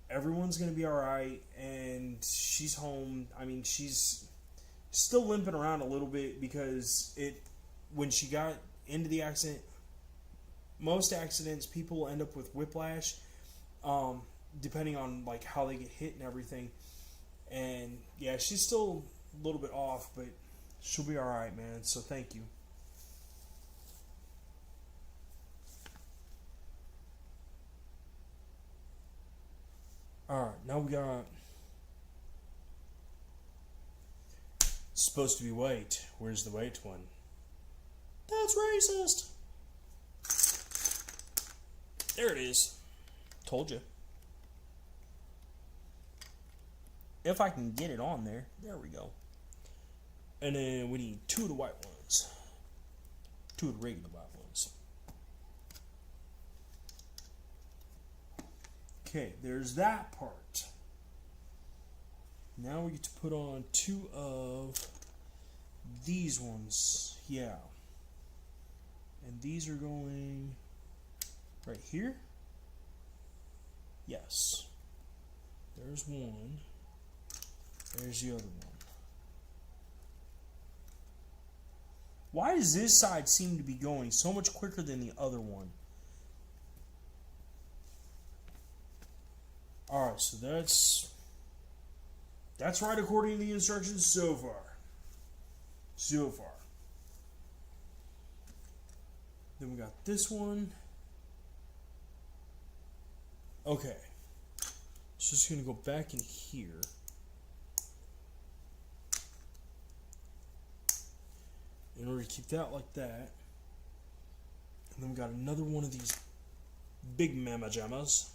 everyone's gonna be all right, and she's home. I mean, she's still limping around a little bit because when she got into the accident, most accidents people end up with whiplash, depending on like how they get hit and everything. And yeah, she's still a little bit off, but she'll be all right, man. So thank you. All right, now we got supposed to be white. Where's the white one? That's racist. There it is. Told you. If I can get it on there. There we go. And then we need 2 of the white ones. 2 of the regular white ones. Okay, there's that part. Now we get to put on 2 of these ones. Yeah. And these are going right here. Yes. There's one. There's the other one. Why does this side seem to be going so much quicker than the other one? Alright, so that's right according to the instructions so far. So far. Then we got this one. Okay. It's just going to go back in here. In order to keep that like that. And then we got another one of these big mama jammas.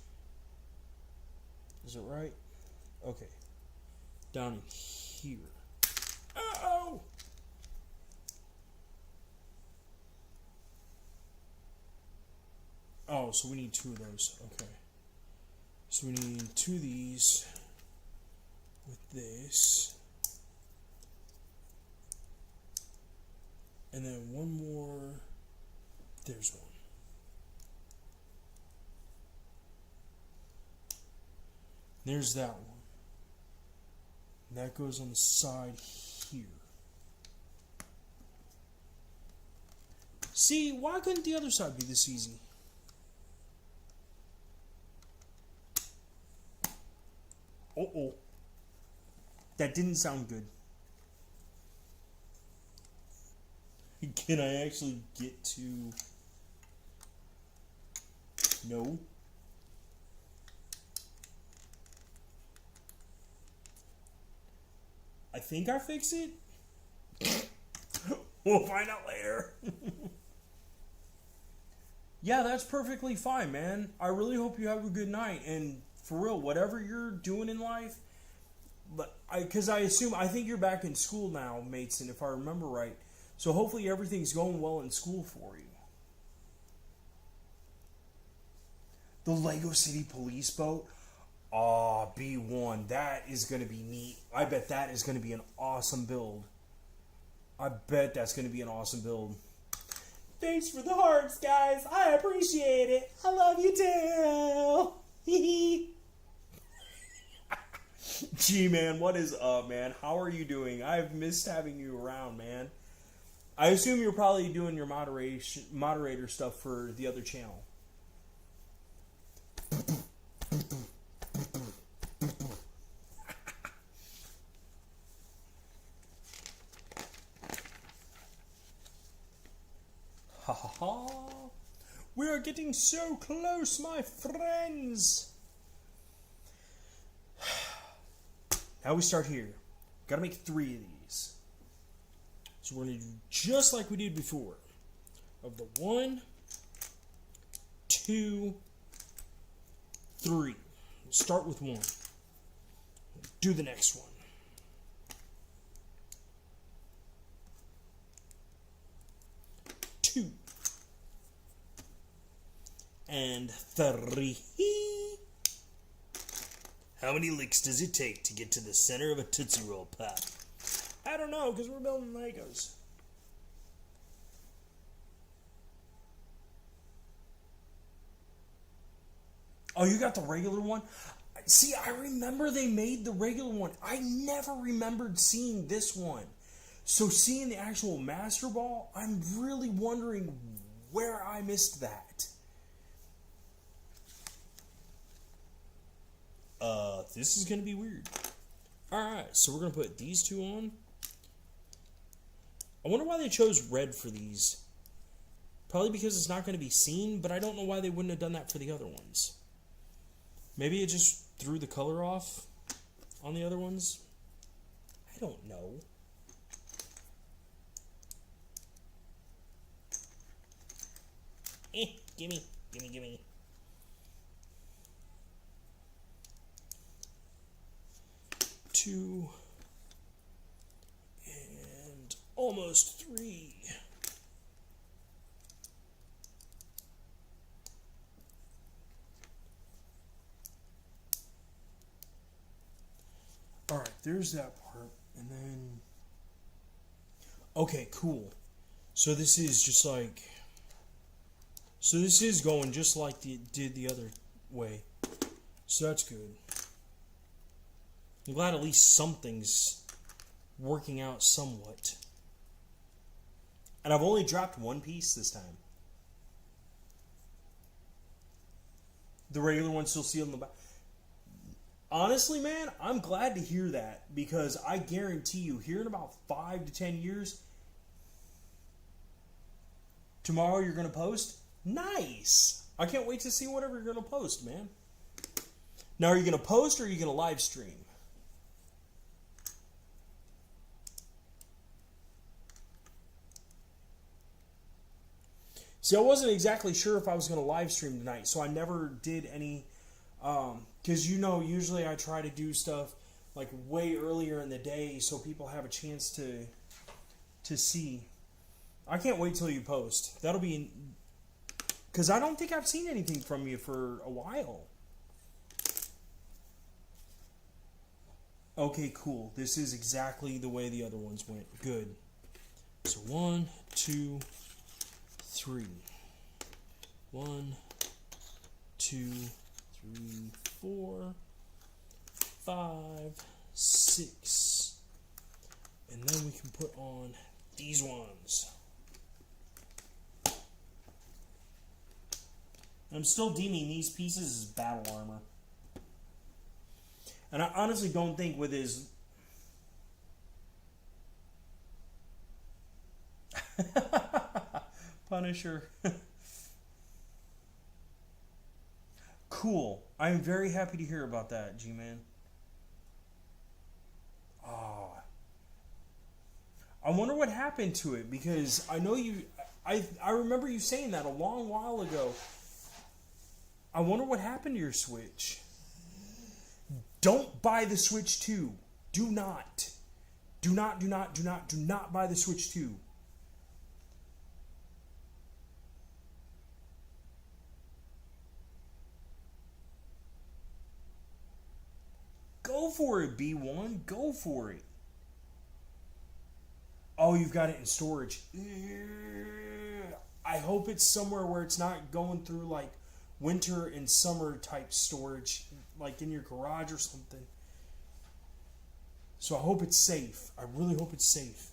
Is it right? Okay. Down in here. Uh-oh! Oh, so we need 2 of those. Okay. So we need 2 of these with this. And then one more. There's one. There's that one. And that goes on the side here. See, why couldn't the other side be this easy? Uh-oh. That didn't sound good. Can I actually get to... No. I think I fixed it. We'll find out later. Yeah, that's perfectly fine, man. I really hope you have a good night. And for real, whatever you're doing in life... Because I think you're back in school now, Mates, and if I remember right. So hopefully everything's going well in school for you. The Lego City police boat. Aw, B1. That is going to be neat. I bet that is going to be an awesome build. I bet that's going to be an awesome build. Thanks for the hearts, guys. I appreciate it. I love you too. G-Man, what is up, man? How are you doing? I've missed having you around, man. I assume you're probably doing your moderator stuff for the other channel. Ha ha ha. We are getting so close, my friends. Now we start here. Gotta make 3 of these. So we're gonna do just like we did before. Of the 1, 2, 3. Start with 1. Do the next one. 2. And 3. How many licks does it take to get to the center of a Tootsie Roll Pop? I don't know, because we're building Legos. Oh, you got the regular one? See, I remember they made the regular one. I never remembered seeing this one. So seeing the actual Master Ball, I'm really wondering where I missed that. This is going to be weird. Alright, so we're going to put these 2 on. I wonder why they chose red for these. Probably because it's not going to be seen, but I don't know why they wouldn't have done that for the other ones. Maybe it just threw the color off on the other ones. I don't know. Gimme. 2 and almost 3. Alright, there's that part. And then... Okay, cool. So this is just like... So this is going just like it did the other way. So that's good. I'm glad at least something's working out somewhat. And I've only dropped 1 piece this time. The regular one's still sealed in the back. Honestly, man, I'm glad to hear that, because I guarantee you, here in about 5 to 10 years, tomorrow you're going to post? Nice! I can't wait to see whatever you're going to post, man. Now, are you going to post or are you going to live stream? See, I wasn't exactly sure if I was going to live stream tonight, so I never did any, because usually I try to do stuff like way earlier in the day so people have a chance to see. I can't wait till you post. That'll be, because I don't think I've seen anything from you for a while. Okay, cool. This is exactly the way the other ones went. Good. So 1, 2, 3. 1, 2, 3, 4, 5, 6. And then we can put on these ones. I'm still deeming these pieces as battle armor. And I honestly don't think with his... Punisher. Cool. I'm very happy to hear about that, G-Man. Oh. I wonder what happened to it, because I know you... I remember you saying that a long while ago. I wonder what happened to your Switch. Don't buy the Switch 2. Do not. Do not buy the Switch 2. Go for it, B1. Go for it. Oh, you've got it in storage. I hope it's somewhere where it's not going through like winter and summer type storage, like in your garage or something. So I hope it's safe. I really hope it's safe.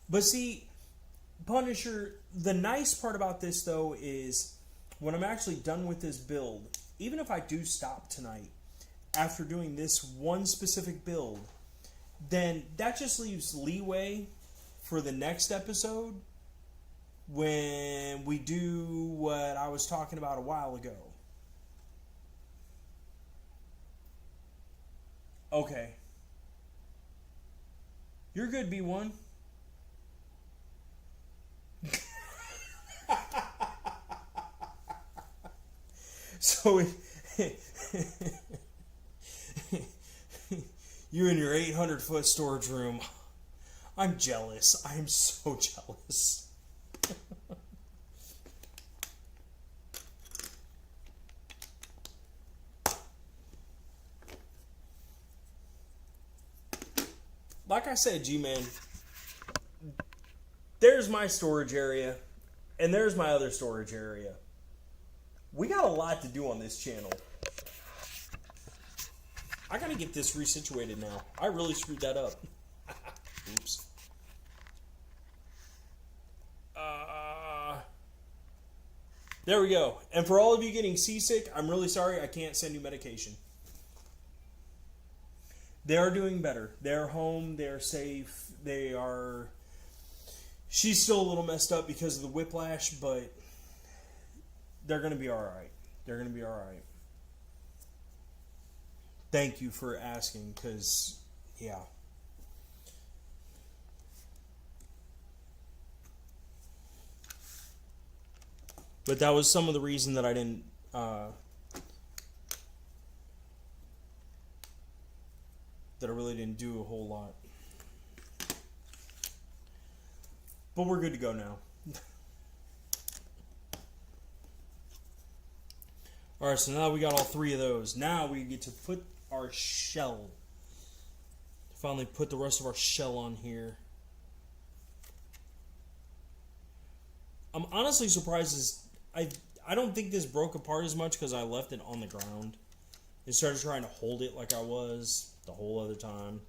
But see, Punisher, the nice part about this, though, is when I'm actually done with this build, even if I do stop tonight, after doing this one specific build, then that just leaves leeway for the next episode when we do what I was talking about a while ago. Okay. You're good, B1. So you in your 800-foot storage room. I'm jealous. I am so jealous. Like I said, G-Man, there's my storage area, and there's my other storage area. We got a lot to do on this channel. I gotta get this resituated now. I really screwed that up. Oops. There we go. And for all of you getting seasick, I'm really sorry. I can't send you medication. They are doing better. They're home. They're safe. They are... She's still a little messed up because of the whiplash, but they're going to be all right. They're going to be all right. Thank you for asking, because, yeah. But that was some of the reason that I didn't... that I really didn't do a whole lot. But we're good to go now. Alright, so now we got all three of those. Now we get to put our shell. Finally put the rest of our shell on here. I'm honestly surprised I don't think this broke apart as much because I left it on the ground. Instead of trying to hold it like I was the whole other time.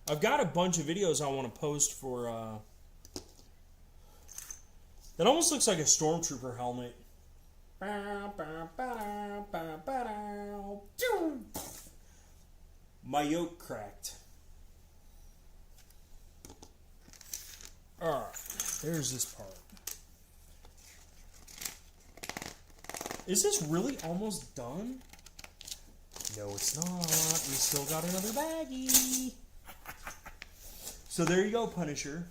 I've got a bunch of videos I want to post for, that almost looks like a stormtrooper helmet. My yoke cracked. Alright, there's this part. Is this really almost done? No, it's not. We still got another baggie. So there you go, Punisher.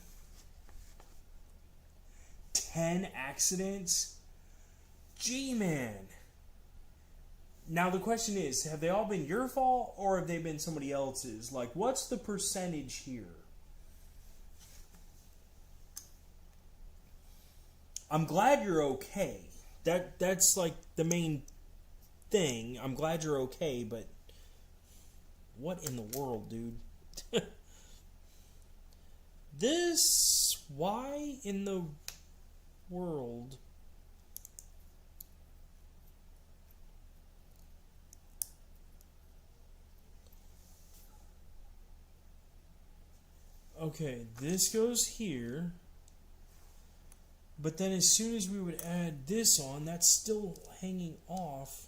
10 accidents. G-Man. Now the question is, have they all been your fault or have they been somebody else's? Like, what's the percentage here? I'm glad you're okay. That's like the main thing. I'm glad you're okay, but what in the world, dude? This, why in the world? Okay, this goes here. But then as soon as we would add this on, that's still hanging off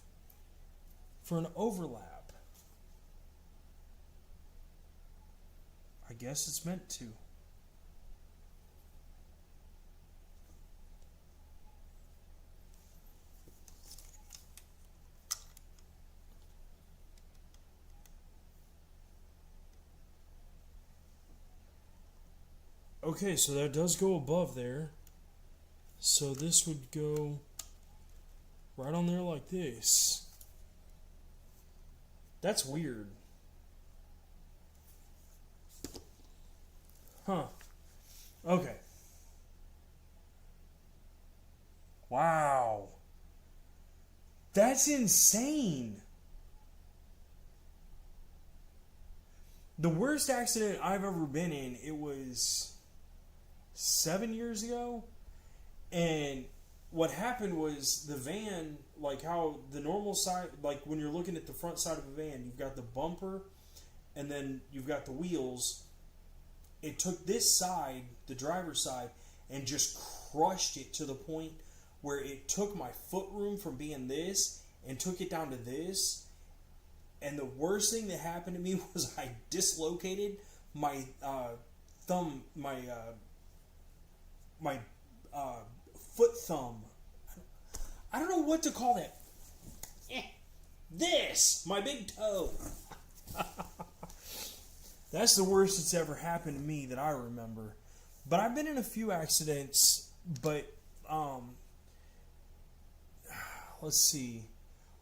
for an overlap. I guess it's meant to. Okay, so that does go above there. So this would go right on there like this. That's weird. Huh. Okay. Wow. That's insane. The worst accident I've ever been in, it was 7 years ago. And what happened was the van, like how the normal side, like when you're looking at the front side of a van, you've got the bumper and then you've got the wheels. It took this side, the driver's side, and just crushed it to the point where it took my foot room from being this and took it down to this. And the worst thing that happened to me was I dislocated my thumb, my foot thumb. I don't know what to call that. This, my big toe. That's the worst that's ever happened to me that I remember. But I've been in a few accidents, but let's see.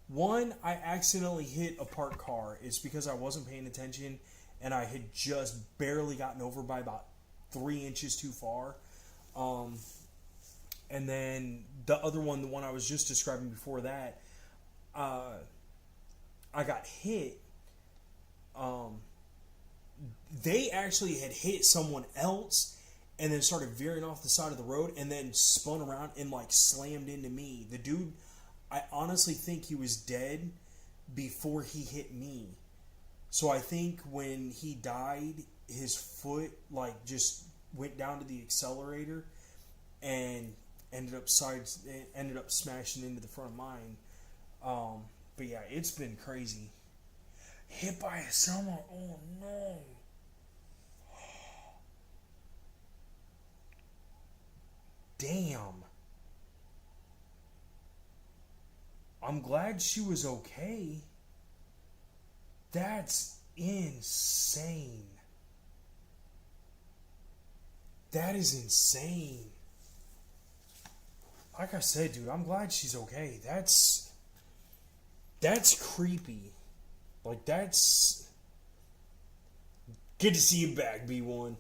One, I accidentally hit a parked car. It's because I wasn't paying attention and I had just barely gotten over by about 3 inches too far. And then the other one, the one I was just describing before that, I got hit. They actually had hit someone else and then started veering off the side of the road and then spun around and like slammed into me. The dude, I honestly think he was dead before he hit me. So I think when he died, his foot like just went down to the accelerator and ended up smashing into the front of mine. But yeah, it's been crazy. Hit by a semi. Oh no. Damn. I'm glad she was okay. That's insane. That is insane. Like I said, dude, I'm glad she's okay. That's creepy. Like, that's... Good to see you back, B1.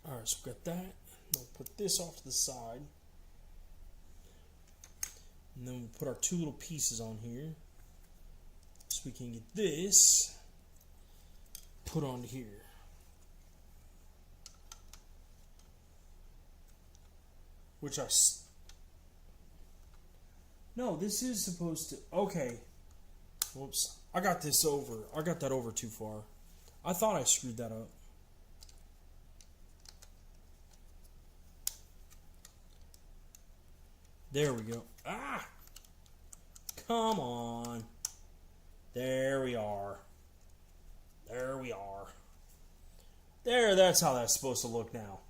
Alright, so we got that. We'll put this off to the side. And then we'll put our two little pieces on here. So we can get this put onto here. Which no, this is supposed to... Okay. Whoops. I got this over. I got that over too far. I thought I screwed that up. There we go. Ah! Come on. There we are. There we are. There, that's how that's supposed to look now.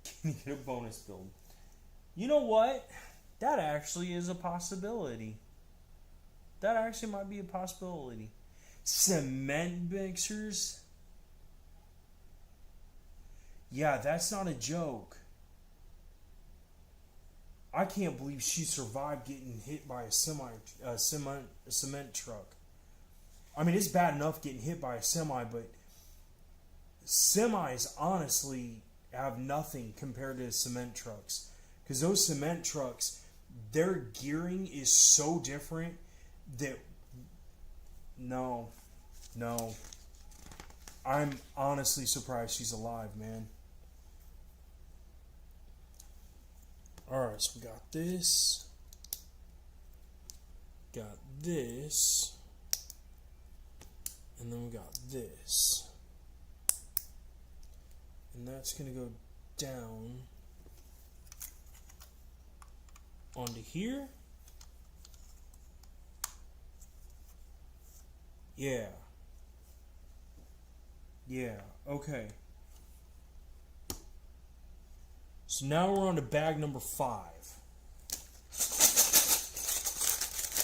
Can you get a bonus build? You know what? That actually is a possibility. That actually might be a possibility. Cement mixers? Yeah, that's not a joke. I can't believe she survived getting hit by a cement truck. I mean, it's bad enough getting hit by a semi, but semis honestly have nothing compared to cement trucks. Because those cement trucks, their gearing is so different that... No. I'm honestly surprised she's alive, man. Alright, so we got this. Got this. And then we got this. And that's going to go down onto here. Yeah. Yeah, okay. So now we're on to bag number 5.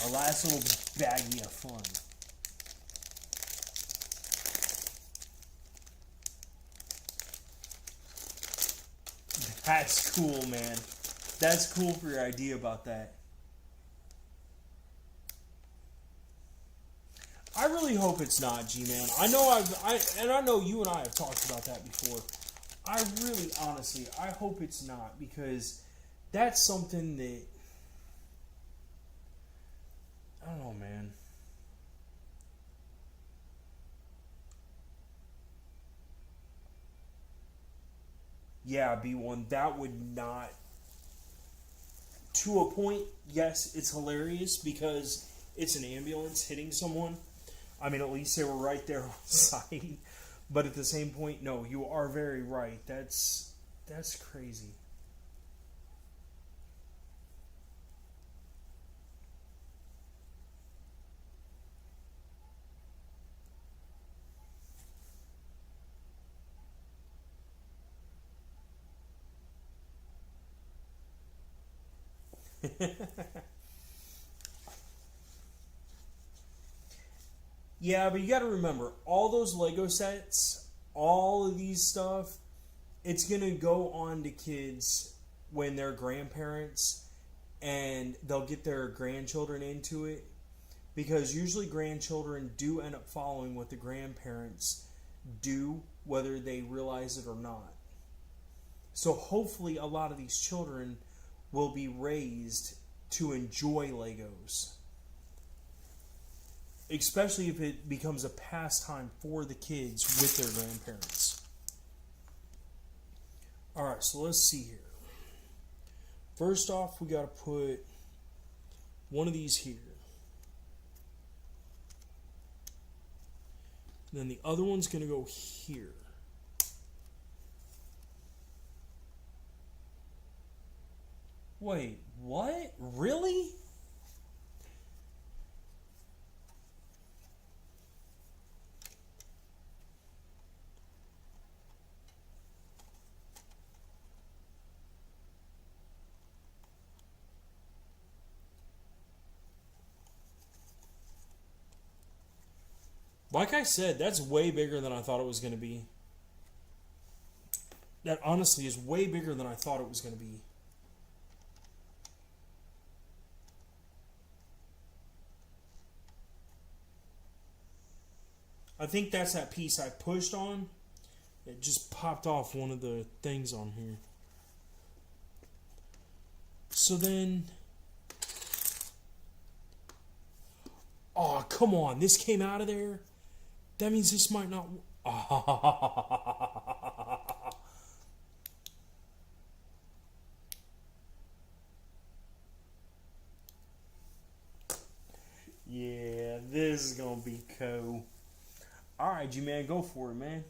Our last little baggie of fun. That's cool, man. That's cool for your idea about that. I really hope it's not, G-Man. I know you and I have talked about that before. I really, honestly, I hope it's not, because that's something that, I don't know, man. Yeah, B1, that would not... To a point, yes, it's hilarious because it's an ambulance hitting someone. I mean, at least they were right there on site. But at the same point, no, you are very right. That's crazy. Yeah, but you got to remember, all those Lego sets, all of these stuff, it's going to go on to kids when they're grandparents, and they'll get their grandchildren into it, because usually grandchildren do end up following what the grandparents do, whether they realize it or not. So hopefully a lot of these children will be raised to enjoy Legos. Especially if it becomes a pastime for the kids with their grandparents. Alright, so let's see here. First off, we got to put one of these here. And then the other one's going to go here. Wait, what? Really? Like I said, that's way bigger than I thought it was going to be. That honestly is way bigger than I thought it was going to be. I think that's that piece I pushed on. It just popped off one of the things on here. So then... Oh, come on. This came out of there? That means this might not... Yeah, this is going to be cool. Alright, G-Man, go for it, man.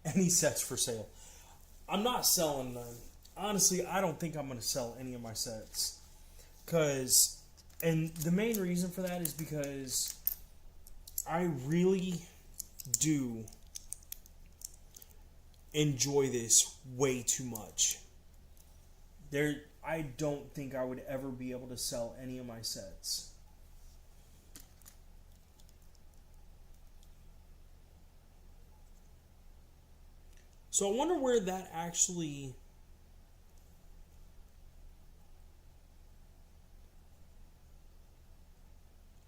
Any sets for sale? I'm not selling none. Honestly, I don't think I'm going to sell any of my sets. And the main reason for that is because I really do enjoy this way too much. I don't think I would ever be able to sell any of my sets. So I wonder where that actually...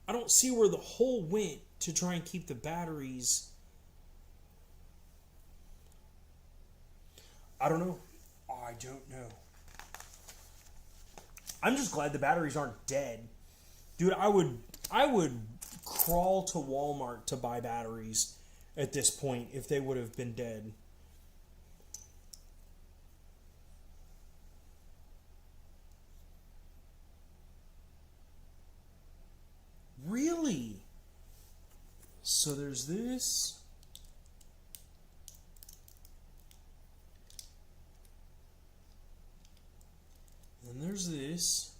I don't see where the hole went to try and keep the batteries. I don't know. I don't know. I'm just glad the batteries aren't dead. Dude, I would crawl to Walmart to buy batteries at this point if they would have been dead. Really? So there's this. And there's this.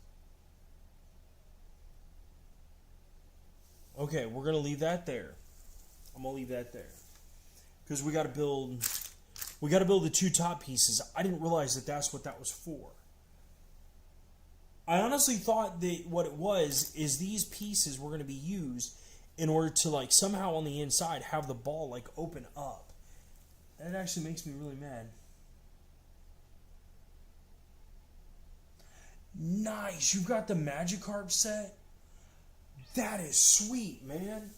Okay, we're going to leave that there. I'm going to leave that there. Because we got to build the two top pieces. I didn't realize that that's what that was for. I honestly thought that what it was is these pieces were going to be used in order to, like, somehow on the inside have the ball, like, open up. That actually makes me really mad. Nice. You've got the Magikarp set? That is sweet, man.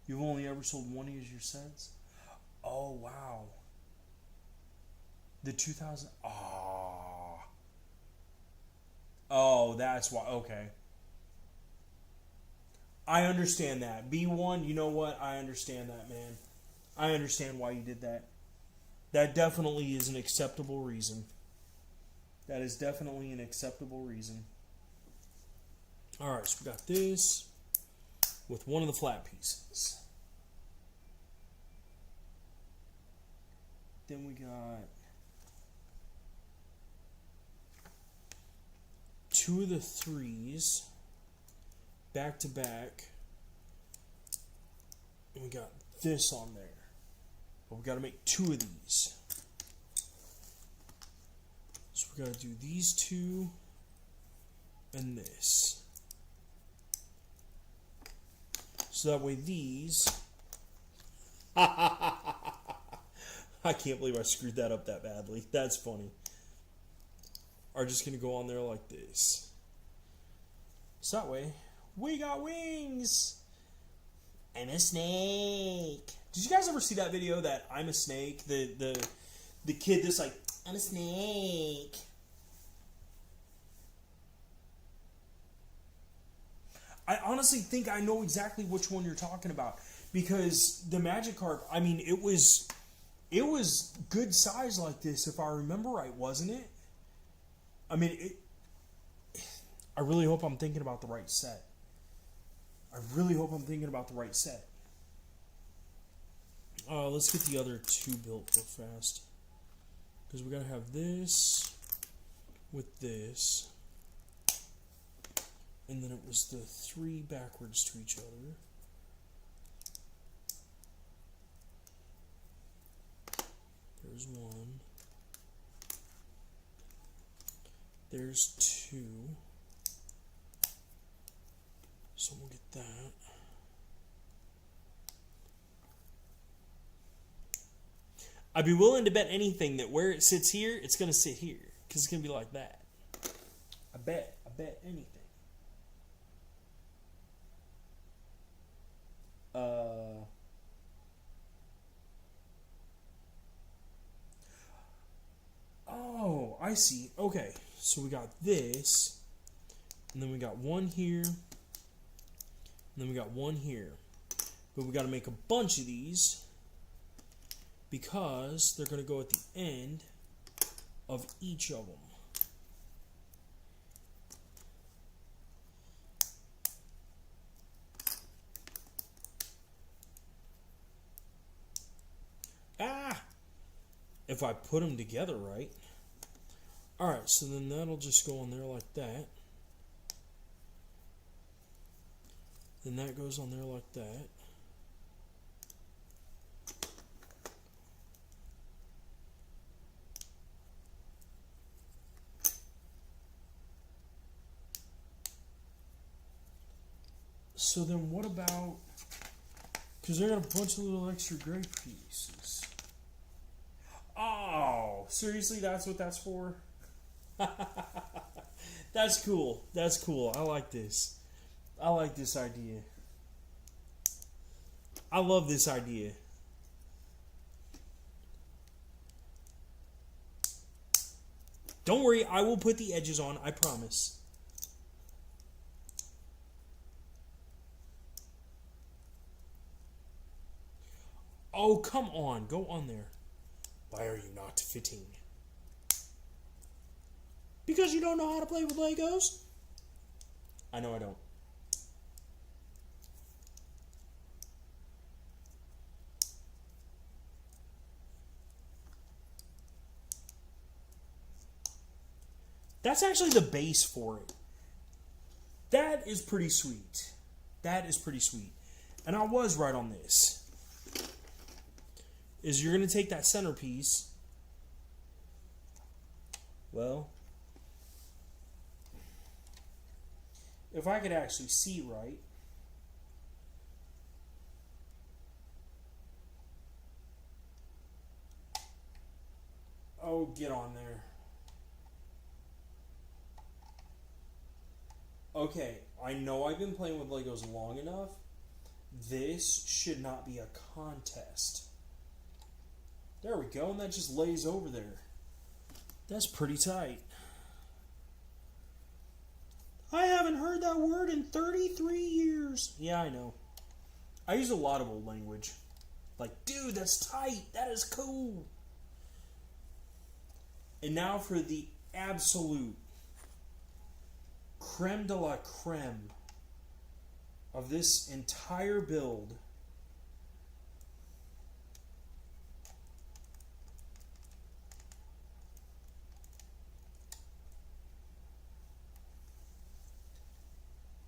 You've only ever sold one of your sets? Oh, wow. The 2000... Oh, that's why. Okay. I understand that. B1, you know what? I understand that, man. I understand why you did that. That definitely is an acceptable reason. That is definitely an acceptable reason. Alright, so we got this with one of the flat pieces. Then we got two of the threes back to back. And we got this on there. But we got to make two of these. So we got to do these two and this. So that way these... I can't believe I screwed that up that badly. That's funny. Are just going to go on there like this. So that way, we got wings! I'm a snake. Did you guys ever see that video that I'm a snake? The kid that's like, I'm a snake. I honestly think I know exactly which one you're talking about. Because the Magikarp, I mean, it was good size like this, if I remember right, wasn't it? I mean, I really hope I'm thinking about the right set. Let's get the other two built real fast. Because we gotta have this with this. And then it was the three backwards to each other. There's one. There's two. So we'll get that. I'd be willing to bet anything that where it sits here, it's going to sit here. Because it's going to be like that. I bet anything. Oh, I see. Okay, so we got this, and then we got one here, and then we got one here. But we got to make a bunch of these because they're going to go at the end of each of them. If I put them together right. Alright, so then that'll just go on there like that. Then that goes on there like that. So then what about... Because I got a bunch of little extra gray pieces. Oh, seriously, that's what that's for? That's cool. That's cool. I like this. I like this idea. I love this idea. Don't worry, I will put the edges on, I promise. Oh, come on. Go on there. Why are you not fitting? Because you don't know how to play with Legos? I know I don't. That's actually the base for it. That is pretty sweet. That is pretty sweet. And I was right on this. Is you're going to take that centerpiece. Well, if I could actually see right. Oh, get on there. Okay, I know I've been playing with Legos long enough. This should not be a contest. There we go, and that just lays over there. That's pretty tight. I haven't heard that word in 33 years. Yeah, I know. I use a lot of old language. Like, dude, that's tight. That is cool. And now for the absolute creme de la creme of this entire build.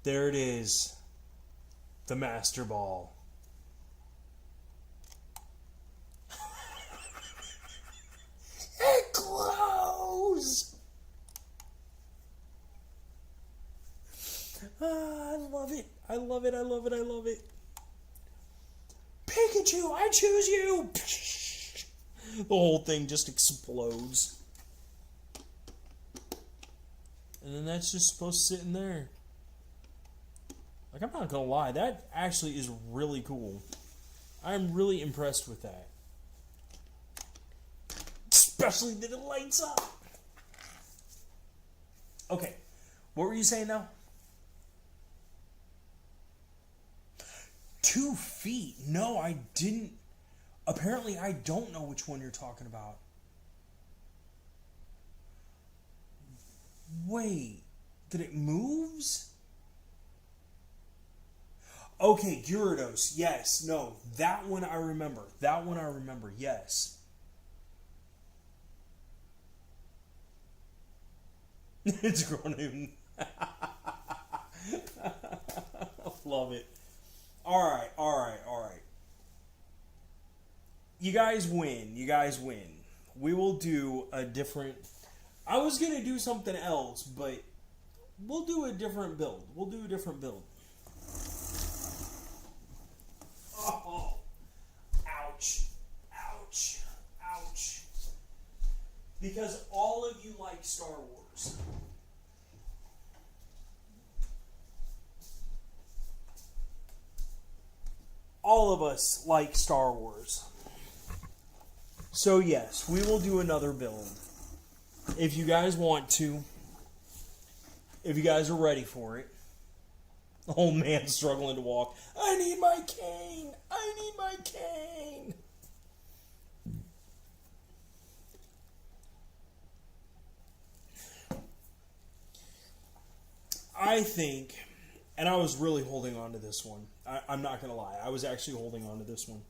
There it is. The Master Ball. It glows! I love it. I love it. I love it. I love it. Pikachu, I choose you! The whole thing just explodes. And then that's just supposed to sit in there. Like, I'm not gonna lie, that actually is really cool. I'm really impressed with that. Especially that it lights up. Okay, what were you saying now? 2 feet? No, I didn't. Apparently, I don't know which one you're talking about. Wait, that it moves? Okay, Gyarados. Yes, no, that one I remember. That one I remember, yes. It's grown in. Love it. Alright. You guys win. We will do a different... I was going to do something else, but we'll do a different build. Oh, ouch. Because all of you like Star Wars. All of us like Star Wars. So yes, we will do another build. If you guys want to. If you guys are ready for it. The old man struggling to walk. I need my cane. I think, and I was really holding on to this one. I'm not going to lie. I was actually holding on to this one.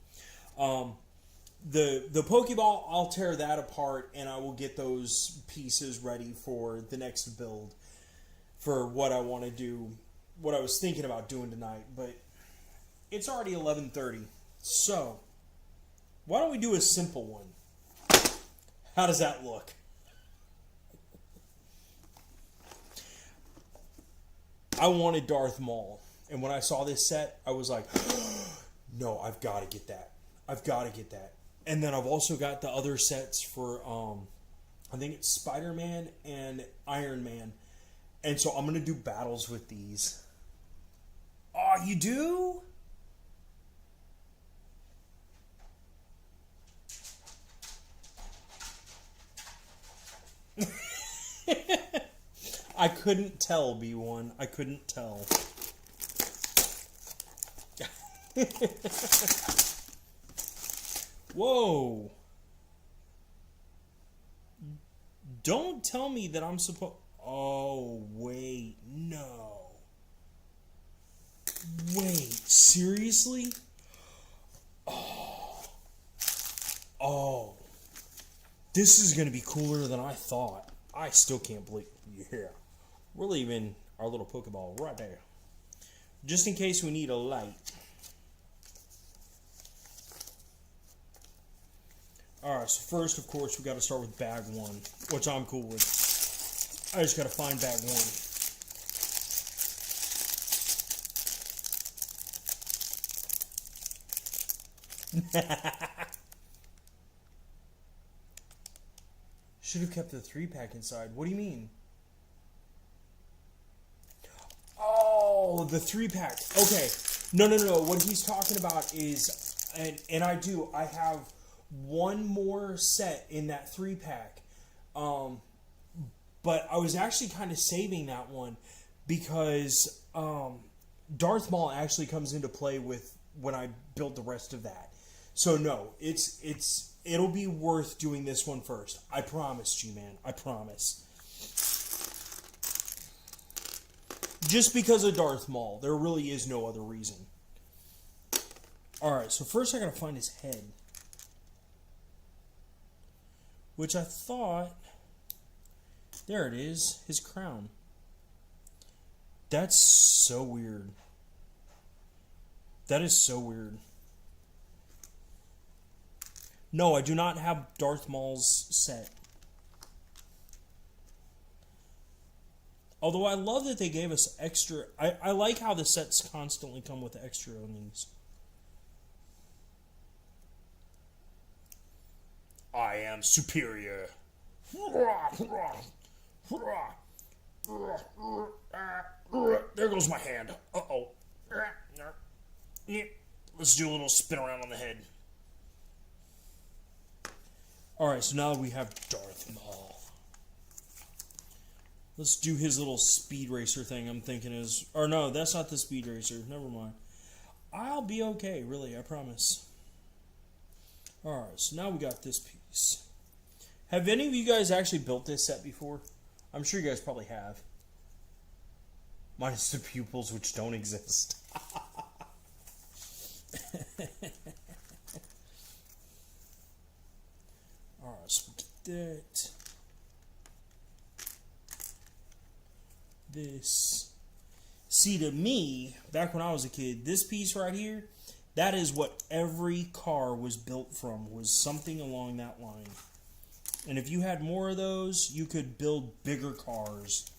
The Pokeball, I'll tear that apart, and I will get those pieces ready for the next build. For what I want to do, what I was thinking about doing tonight. But it's already 11:30. So, why don't we do a simple one? How does that look? I wanted Darth Maul. And when I saw this set, I was like, no, I've got to get that. And then I've also got the other sets for, I think it's Spider-Man and Iron Man. And so I'm going to do battles with these. Oh, you do? I couldn't tell, B1. I couldn't tell. Whoa. Don't tell me that I'm supposed... Oh, wait. No. Wait. Seriously? Oh. This is going to be cooler than I thought. I still can't believe... Yeah. We're leaving our little Pokeball right there. Just in case we need a light. Alright, so first, of course, we got to start with bag 1, which I'm cool with. I just got to find bag 1. Should have kept the 3-pack inside. What do you mean? Oh, the 3-pack. Okay. No. What he's talking about is, and I do. I have one more set in that 3-pack. But I was actually kind of saving that one because Darth Maul actually comes into play with when I build the rest of that. So no, it'll be worth doing this one first. I promise, G-Man. I promise. Just because of Darth Maul. There really is no other reason. Alright, so first I gotta find his head. Which I thought... There it is. His crown. That's so weird. That is so weird. No, I do not have Darth Maul's set. Although I love that they gave us extra... I like how the sets constantly come with extra on these. I am superior. There goes my hand. Uh-oh. Let's do a little spin around on the head. Alright, so now we have Darth Maul. Let's do his little speed racer thing, I'm thinking is... Or no, that's not the speed racer. Never mind. I'll be okay, really, I promise. Alright, so now we got this piece. Have any of you guys actually built this set before? I'm sure you guys probably have. Minus the pupils, which don't exist. Alright, so we get that. This. See, to me, back when I was a kid, this piece right here, that is what every car was built from, was something along that line. And if you had more of those, you could build bigger cars.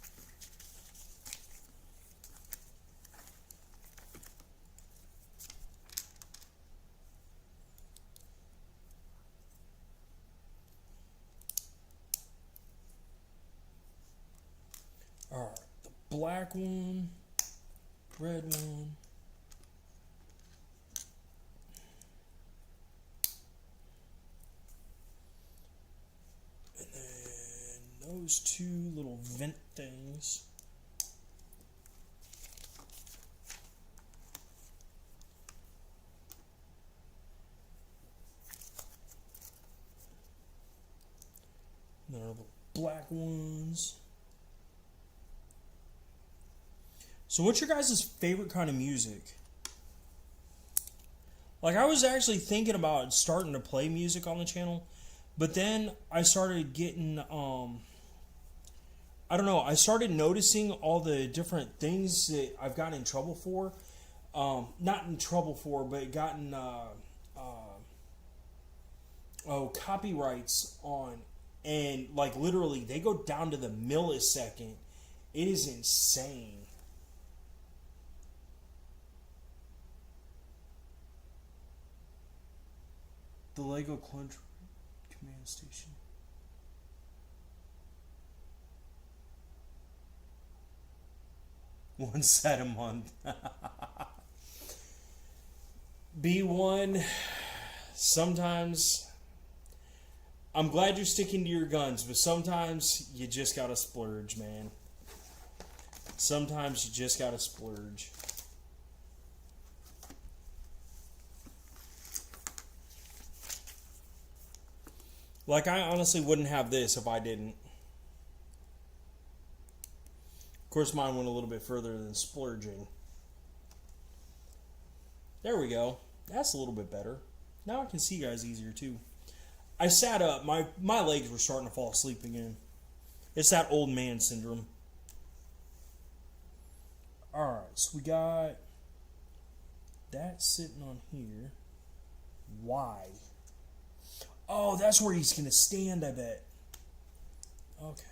Alright, the black one, red one. And then those two little vent things. And then our little black ones. So what's your guys' favorite kind of music? Like, I was actually thinking about starting to play music on the channel, but then I started getting, I don't know, I started noticing all the different things that I've gotten in trouble for. Not in trouble for, but gotten, copyrights on. And, like, literally, they go down to the millisecond. It is insane. The Lego Clunch Command Station. One set a month. B1, sometimes, I'm glad you're sticking to your guns, but sometimes you just gotta splurge, man. Sometimes you just gotta splurge. Like, I honestly wouldn't have this if I didn't. Of course, mine went a little bit further than splurging. There we go. That's a little bit better. Now I can see you guys easier, too. I sat up. My legs were starting to fall asleep again. It's that old man syndrome. Alright, so we got that sitting on here. Why? Oh, that's where he's going to stand, I bet. Okay.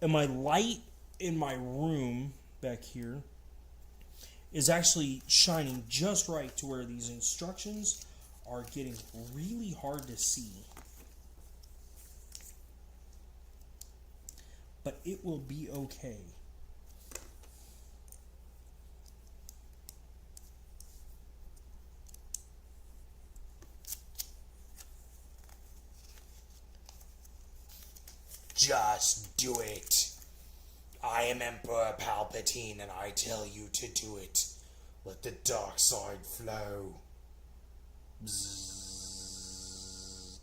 And my light in my room back here is actually shining just right to where these instructions are getting really hard to see. but it will be okay. Just do it. I am Emperor Palpatine and I tell you to do it. Let the dark side flow. Bzzz.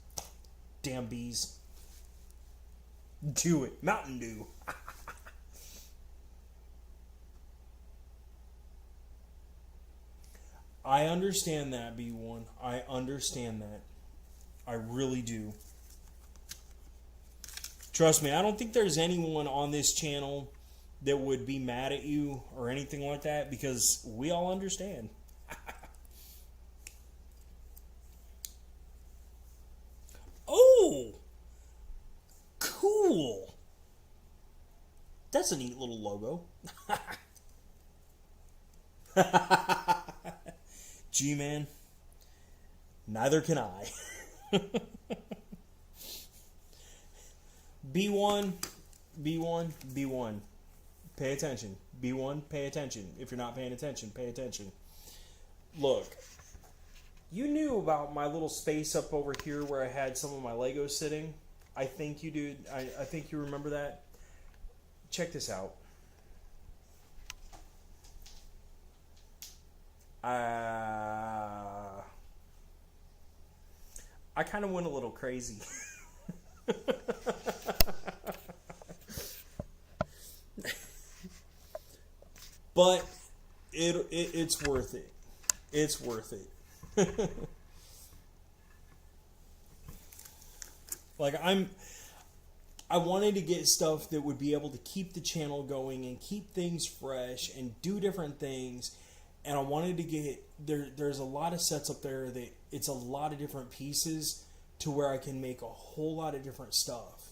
Damn bees. Do it. Mountain Dew. I understand that, B1. I understand that. I really do. Trust me, I don't think there's anyone on this channel that would be mad at you or anything like that because we all understand. Oh! Cool! That's a neat little logo. G-Man, neither can I. B1, B1, B1. Pay attention. B1, pay attention. If you're not paying attention, pay attention. Look, you knew about my little space up over here where I had some of my Legos sitting. I think you do. I think you remember that. Check this out. I kind of went a little crazy. But it's worth it. It's worth it. Like I wanted to get stuff that would be able to keep the channel going and keep things fresh and do different things. And I wanted to get there's a lot of sets up there that it's a lot of different pieces to where I can make a whole lot of different stuff.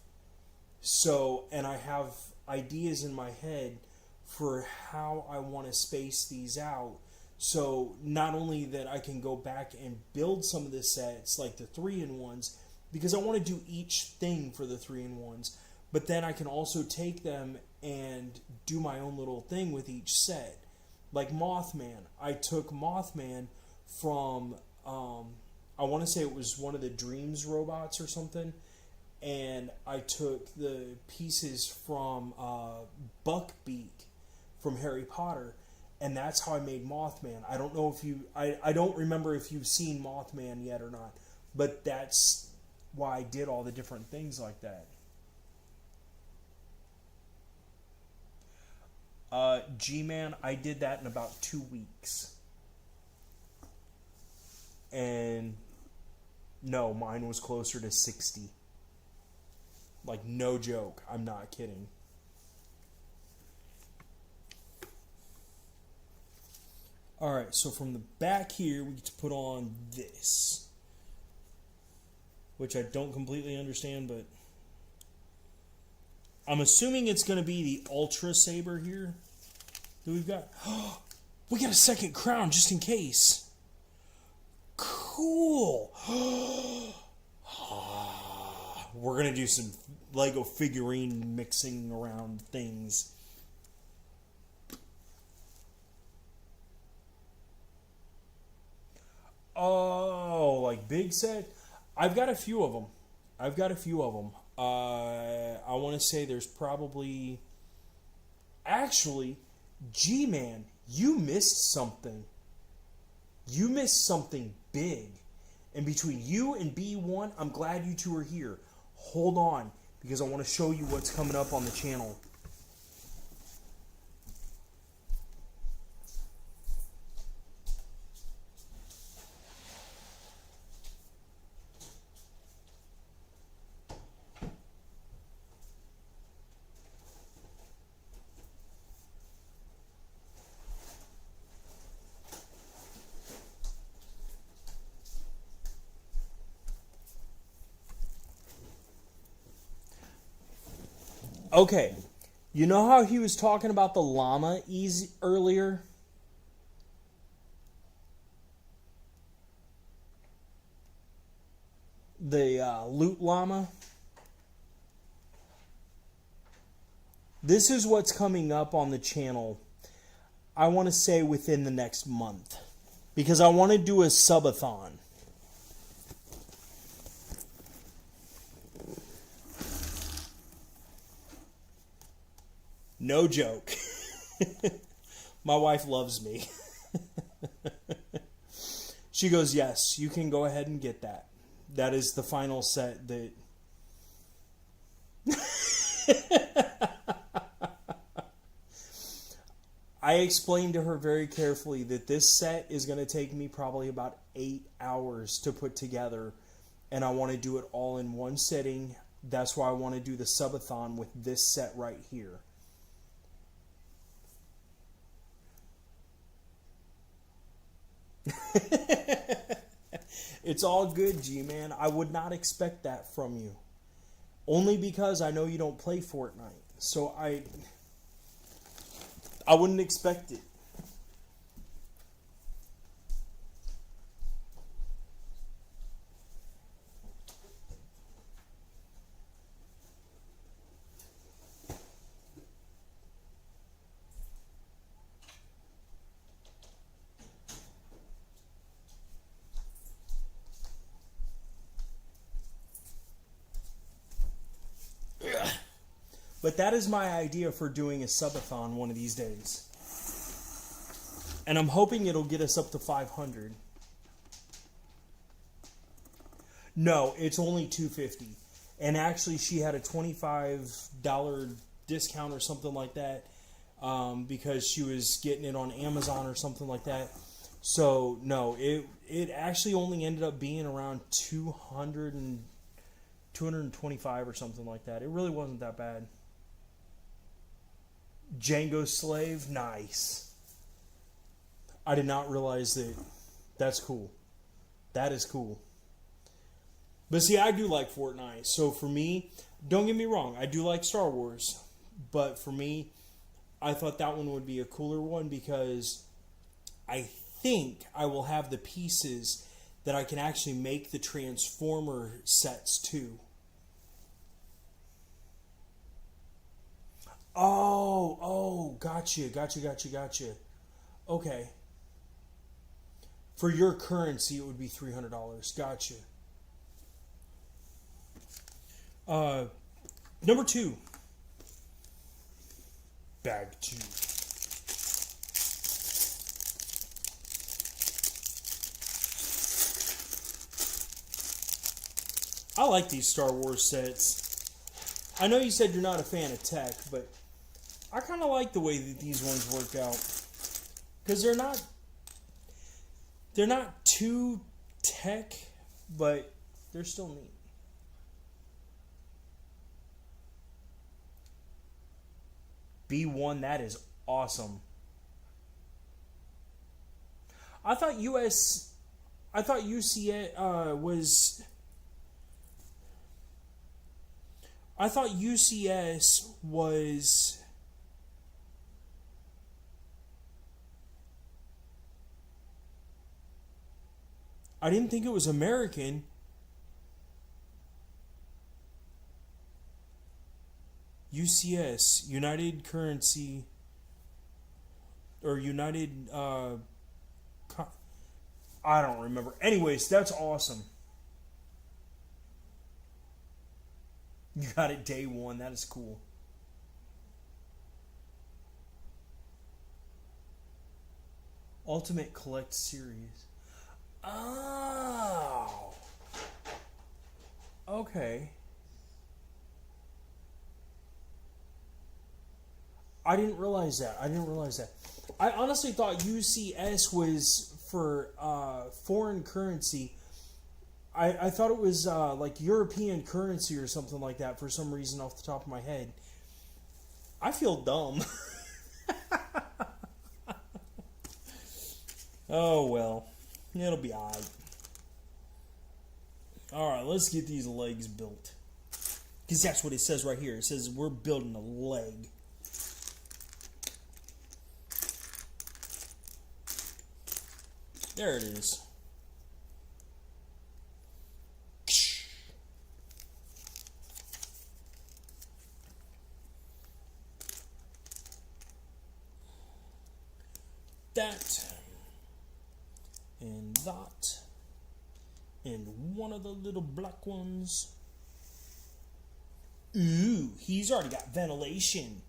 So, and I have ideas in my head for how I want to space these out. So not only that I can go back and build some of the sets like the 3-in-1s because I want to do each thing for the 3-in-1s, but then I can also take them and do my own little thing with each set. Like Mothman. I took Mothman from I want to say it was one of the Dreams robots or something, and I took the pieces from Buckbeak from Harry Potter, and that's how I made Mothman. I don't know if you... I don't remember if you've seen Mothman yet or not, but that's why I did all the different things like that. G-Man, I did that in about 2 weeks. And no, mine was closer to 60. Like, no joke. I'm not kidding. Alright, so from the back here, we get to put on this. Which I don't completely understand, but... I'm assuming it's going to be the Ultra Saber here that we've got. We got a second crown just in case. Cool. We're going to do some Lego figurine mixing around things. Oh, like big set? I've got a few of them. I want to say there's probably... Actually, G-Man, you missed something. You missed something big. And between you and B1, I'm glad you two are here. Hold on, because I want to show you what's coming up on the channel. Okay, you know how he was talking about the llama earlier? The loot llama? This is what's coming up on the channel, I want to say within the next month. Because I want to do a subathon. No joke. My wife loves me. She goes, yes, you can go ahead and get that. That is the final set that... I explained to her very carefully that this set is going to take me probably about 8 hours to put together. And I want to do it all in one sitting. That's why I want to do the subathon with this set right here. It's all good, G-Man. I would not expect that from you. Only because I know you don't play Fortnite. So I wouldn't expect it. But that is my idea for doing a subathon one of these days. And I'm hoping it'll get us up to 500. No, it's only $250. And actually, she had a $25 discount or something like that because she was getting it on Amazon or something like that. So, no, it actually only ended up being around 225 or something like that. It really wasn't that bad. Django Slave, nice. I did not realize that. That's cool. That is cool. But see, I do like Fortnite. So for me, don't get me wrong, I do like Star Wars. But for me, I thought that one would be a cooler one because I think I will have the pieces that I can actually make the Transformer sets too. Oh, gotcha. Okay. For your currency, it would be $300. Gotcha. Number 2. Bag 2. I like these Star Wars sets. I know you said you're not a fan of tech, but I kind of like the way that these ones work out. Because they're not too tech, but they're still neat. B1, that is awesome. I thought UCS was... I thought UCS was... I didn't think it was American. UCS, United Currency, or United, I don't remember. Anyways, that's awesome. You got it day one. That is cool. Ultimate Collect Series. Oh. Okay. I didn't realize that. I honestly thought UCS was for foreign currency. I thought it was like European currency or something like that for some reason off the top of my head. I feel dumb. Oh well. It'll be alright. Alright, let's get these legs built. Because that's what it says right here. It says we're building a leg. There it is. that. And that. And one of the little black ones. Ooh, he's already got ventilation.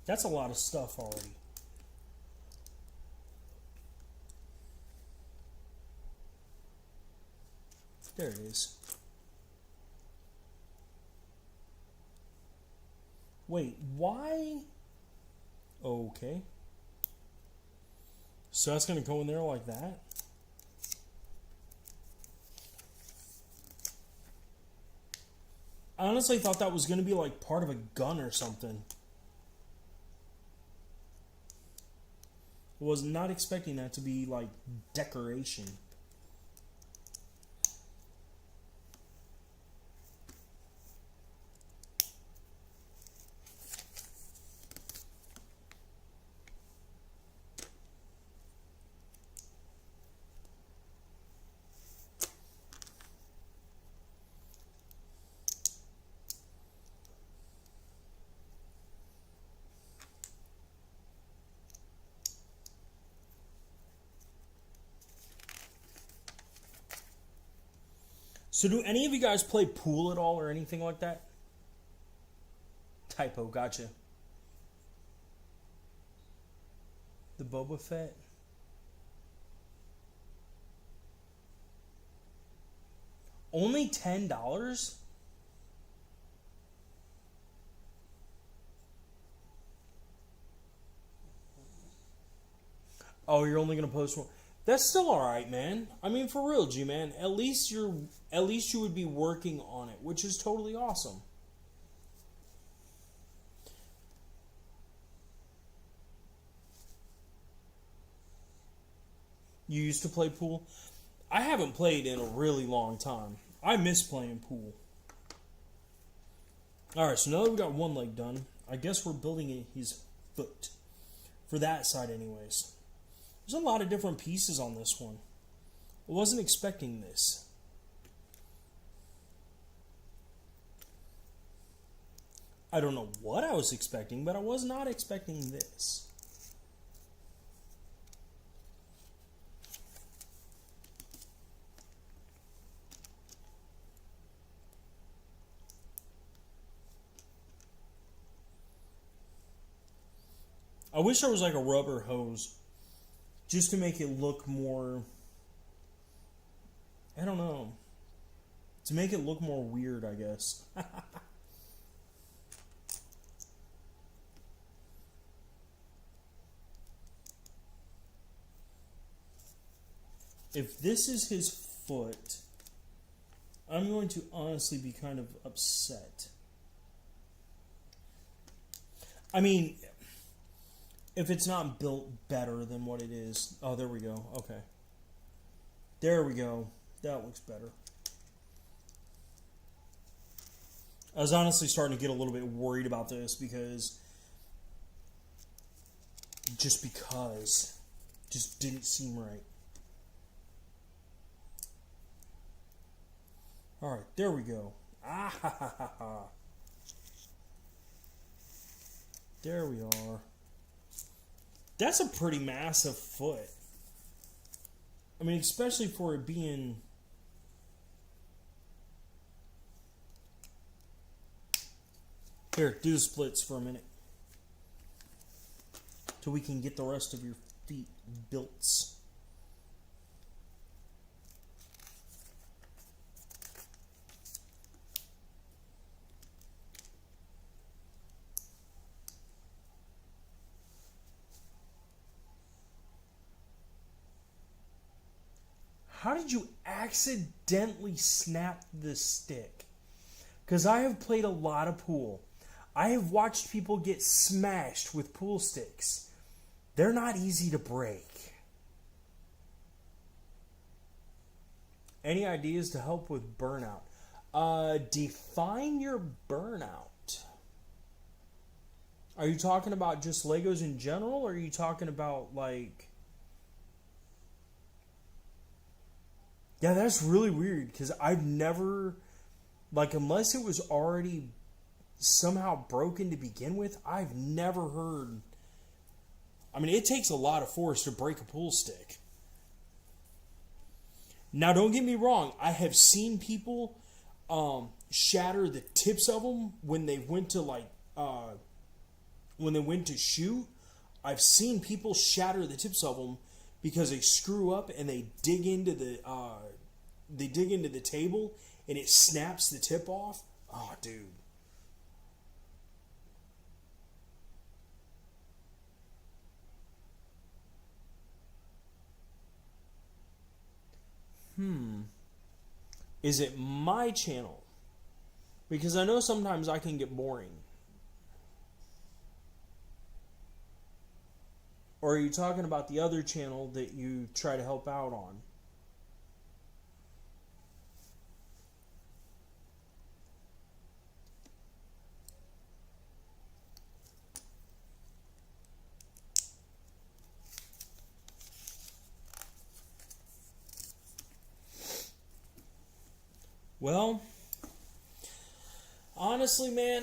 That's a lot of stuff already. There it is. Wait, why? Okay. So that's going to go in there like that? I honestly thought that was going to be like part of a gun or something. Was not expecting that to be like decoration. So do any of you guys play pool at all or anything like that? Typo, gotcha. The Boba Fett. Only $10? Oh, you're only gonna post one. That's still all right, man. I mean, for real, G-Man. At least you would be working on it, which is totally awesome. You used to play pool? I haven't played in a really long time. I miss playing pool. All right, so now that we got one leg done, I guess we're building his foot. For that side, anyways. There's a lot of different pieces on this one. I wasn't expecting this. I don't know what I was expecting, but I was not expecting this. I wish there was like a rubber hose. Just to make it look more, I don't know, to make it look more weird, I guess. If this is his foot, I'm going to honestly be kind of upset. I mean, if it's not built better than what it is. Oh, there we go. Okay. There we go. That looks better. I was honestly starting to get a little bit worried about this because just didn't seem right. Alright, there we go. Ah ha ha ha ha. There we are. That's a pretty massive foot. I mean, especially for it being... Here, do the splits for a minute. Till we can get the rest of your feet built. How did you accidentally snap the stick? Because I have played a lot of pool. I have watched people get smashed with pool sticks. They're not easy to break. Any ideas to help with burnout? Define your burnout. Are you talking about just Legos in general, or are you talking about like... Yeah, that's really weird because I've never Like, unless it was already somehow broken to begin with, I've never heard. I mean, it takes a lot of force to break a pool stick. Now, don't get me wrong. I have seen people shatter the tips of them when they went to shoot. I've seen people shatter the tips of them because they screw up and they dig into the table and it snaps the tip off. Oh, dude. Is it my channel? Because I know sometimes I can get boring. Or are you talking about the other channel that you try to help out on? Well, honestly, man,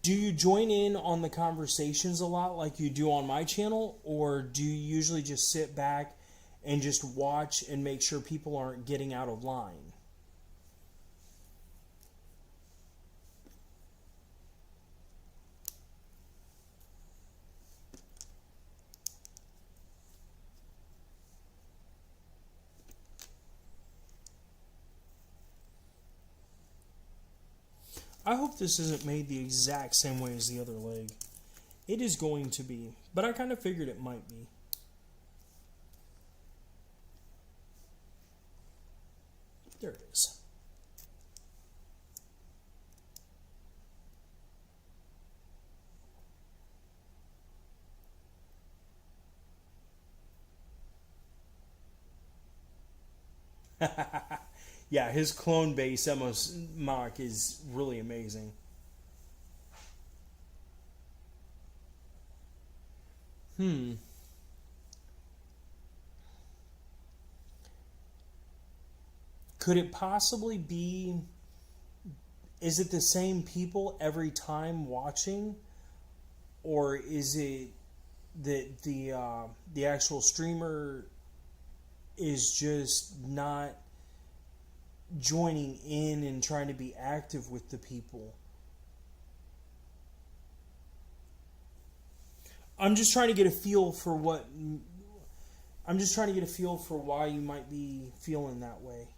do you join in on the conversations a lot like you do on my channel, or do you usually just sit back and just watch and make sure people aren't getting out of line? I hope this isn't made the exact same way as the other leg. It is going to be, but I kind of figured it might be. There it is. Yeah, his clone base, Emos Mach, is really amazing. Could it possibly be... Is it the same people every time watching? Or is it that the actual streamer is just not joining in and trying to be active with the people? I'm just trying to get a feel for what... I'm just trying to get a feel for why you might be feeling that way.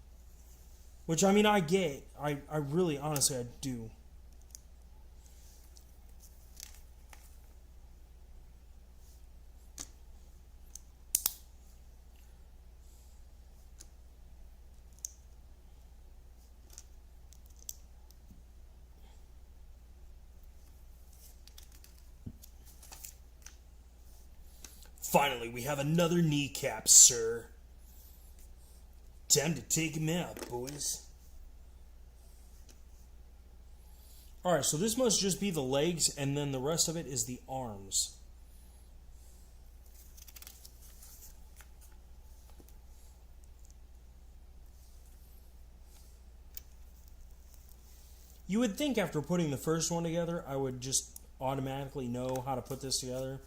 Which, I mean, I get. I really, honestly, I do. Finally, we have another kneecap, sir. Time to take him out, boys. Alright, so this must just be the legs, and then the rest of it is the arms. You would think after putting the first one together, I would just automatically know how to put this together.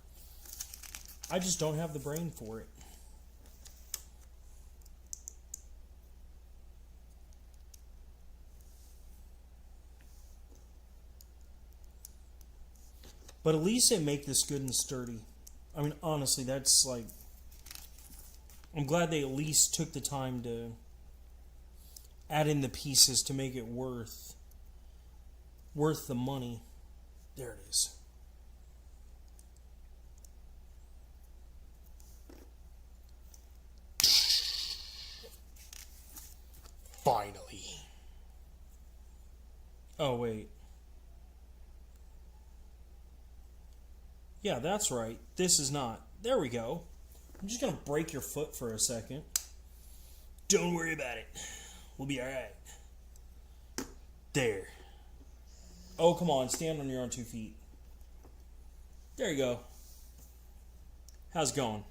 I just don't have the brain for it. But at least they make this good and sturdy. I mean, honestly, that's like... I'm glad they at least took the time to add in the pieces to make it worth the money. There it is. Finally. Oh, wait. Yeah, that's right. This is not. There we go. I'm just going to break your foot for a second. Don't worry about it. We'll be alright. There. Oh, come on. Stand on your own 2 feet. There you go. How's it going?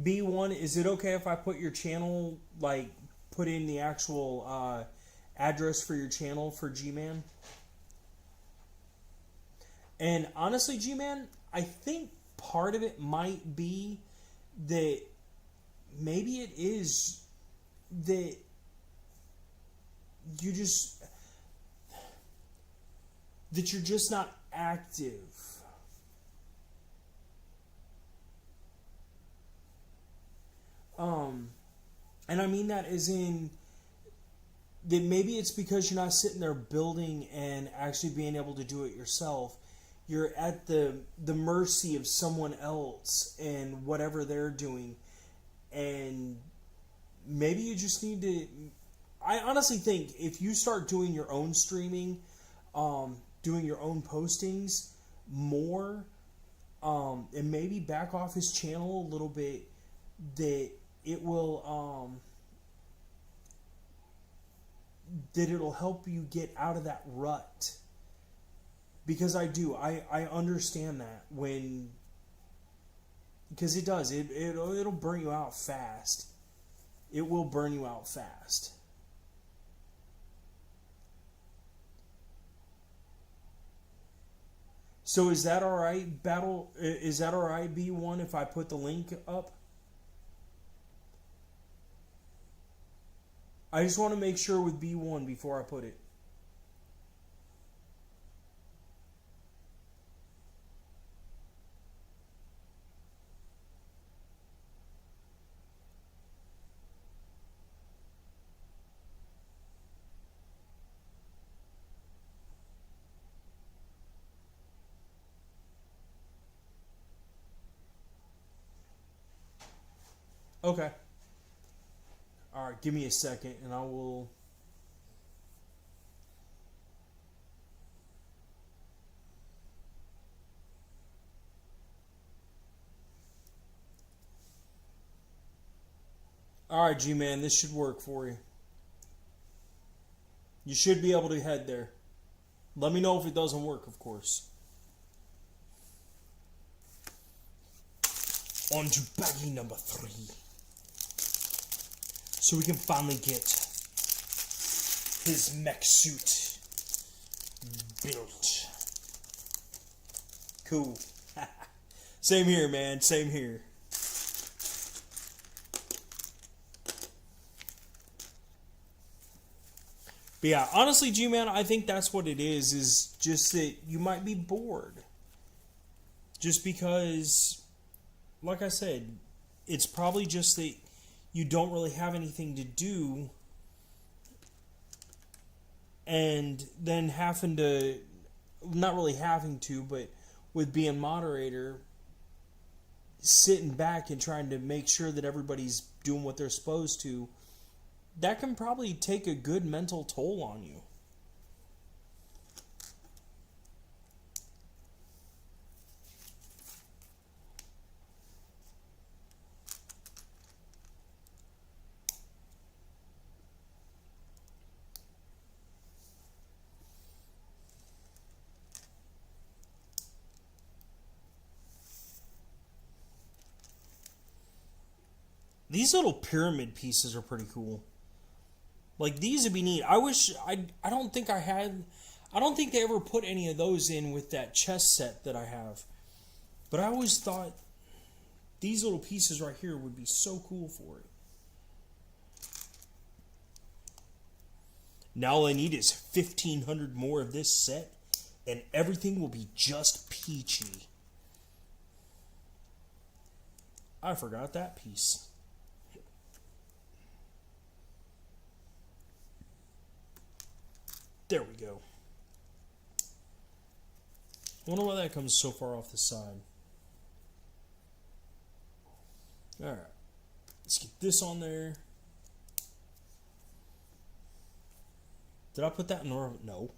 B1, is it okay if I put your channel, like, put in the actual address for your channel for G-Man? And honestly, G-Man, I think part of it might be that maybe it is that you're just not active. And I mean that as in that maybe it's because you're not sitting there building and actually being able to do it yourself. You're at the mercy of someone else and whatever they're doing. And maybe you just need to... I honestly think if you start doing your own streaming, doing your own postings more, and maybe back off his channel a little bit, that it will... that it'll help you get out of that rut. Because I understand that when... Because it does. It'll burn you out fast. It will burn you out fast. So is that alright, Battle? Is that alright, B1, if I put the link up? I just want to make sure with B1 before I put it. Okay. Alright, give me a second and I will... Alright, G-Man, this should work for you. You should be able to head there. Let me know if it doesn't work, of course. On to baggie number 3. So we can finally get his mech suit built. Cool. Same here, man. Same here. But yeah, honestly, G-Man, I think that's what it is just that you might be bored. Just because, like I said, it's probably just that you don't really have anything to do, and then having to, not really having to, but with being moderator, sitting back and trying to make sure that everybody's doing what they're supposed to, that can probably take a good mental toll on you. These little pyramid pieces are pretty cool. Like, these would be neat. I don't think they ever put any of those in with that chess set that I have. But I always thought these little pieces right here would be so cool for it. Now all I need is 1,500 more of this set, and everything will be just peachy. I forgot that piece. There we go. I wonder why that comes so far off the side. Alright. Let's get this on there. Did I put that in order? No.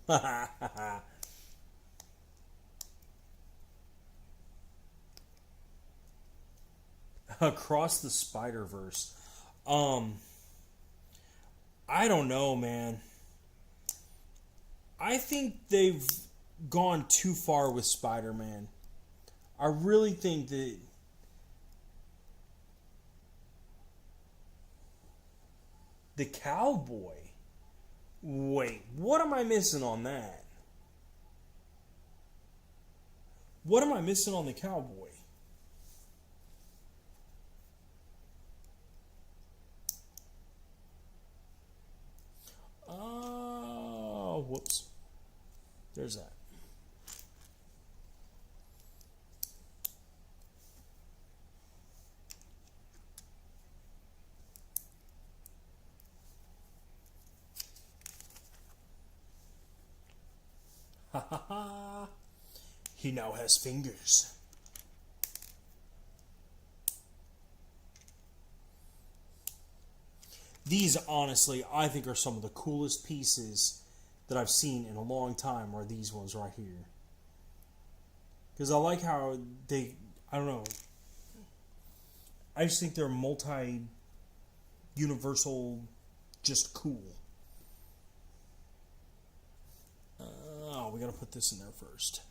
Across the Spider-Verse. I don't know, man. I think they've gone too far with Spider-Man. I really think that the cowboy. Wait, what am I missing on that? What am I missing on the cowboy? Oh, whoops. There's that. Ha ha ha. He now has fingers. These, honestly, I think are some of the coolest pieces that I've seen in a long time are these ones right here. Because I like how they, I don't know, I just think they're multi-universal, just cool. Oh, we gotta put this in there first.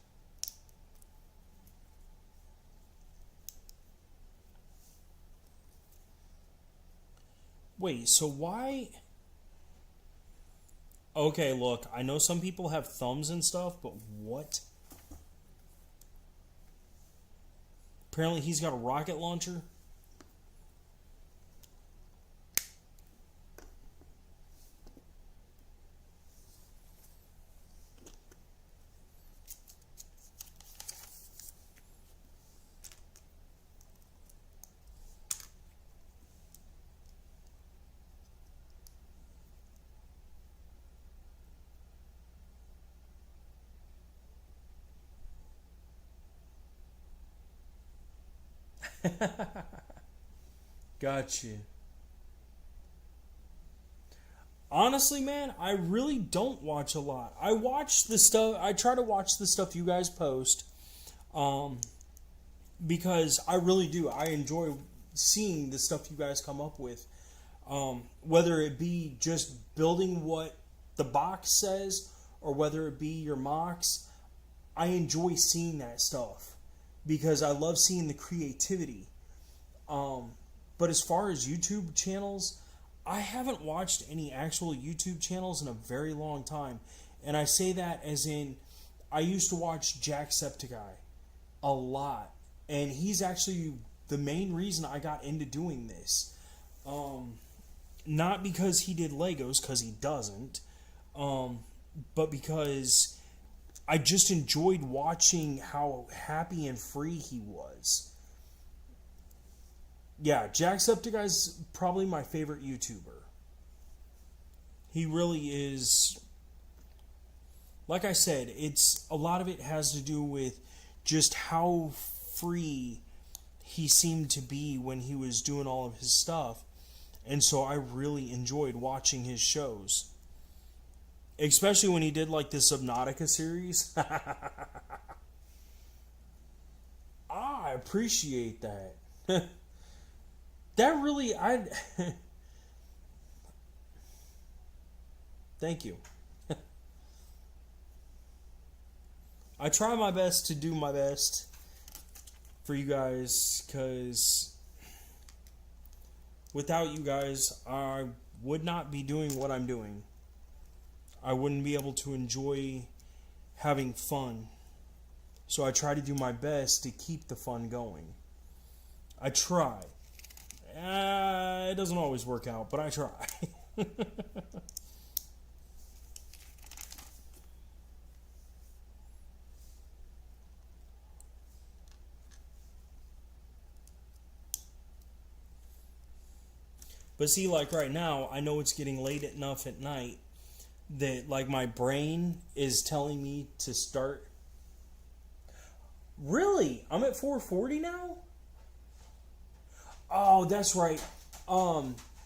Wait, so why... Okay, look, I know some people have thumbs and stuff, but what? Apparently he's got a rocket launcher. Gotcha. Honestly, man, I really don't watch a lot. I watch the stuff. I try to watch the stuff you guys post, because I really do. I enjoy seeing the stuff you guys come up with, whether it be just building what the box says or whether it be your mocks. I enjoy seeing that stuff because I love seeing the creativity. But as far as YouTube channels, I haven't watched any actual YouTube channels in a very long time. And I say that as in, I used to watch Jacksepticeye a lot. And he's actually the main reason I got into doing this. Not because he did Legos, because he doesn't. But because I just enjoyed watching how happy and free he was. Yeah, Jacksepticeye's probably my favorite YouTuber. He really is. Like I said, it's a lot of it has to do with just how free he seemed to be when he was doing all of his stuff. And so I really enjoyed watching his shows. Especially when he did like the Subnautica series. I appreciate that. That really, thank you. I try my best to do my best for you guys, because without you guys, I would not be doing what I'm doing. I wouldn't be able to enjoy having fun. So I try to do my best to keep the fun going. I try. It doesn't always work out, but I try. But see, like right now, I know it's getting late enough at night that like my brain is telling me to start. Really? I'm at 440 now? Oh, that's right.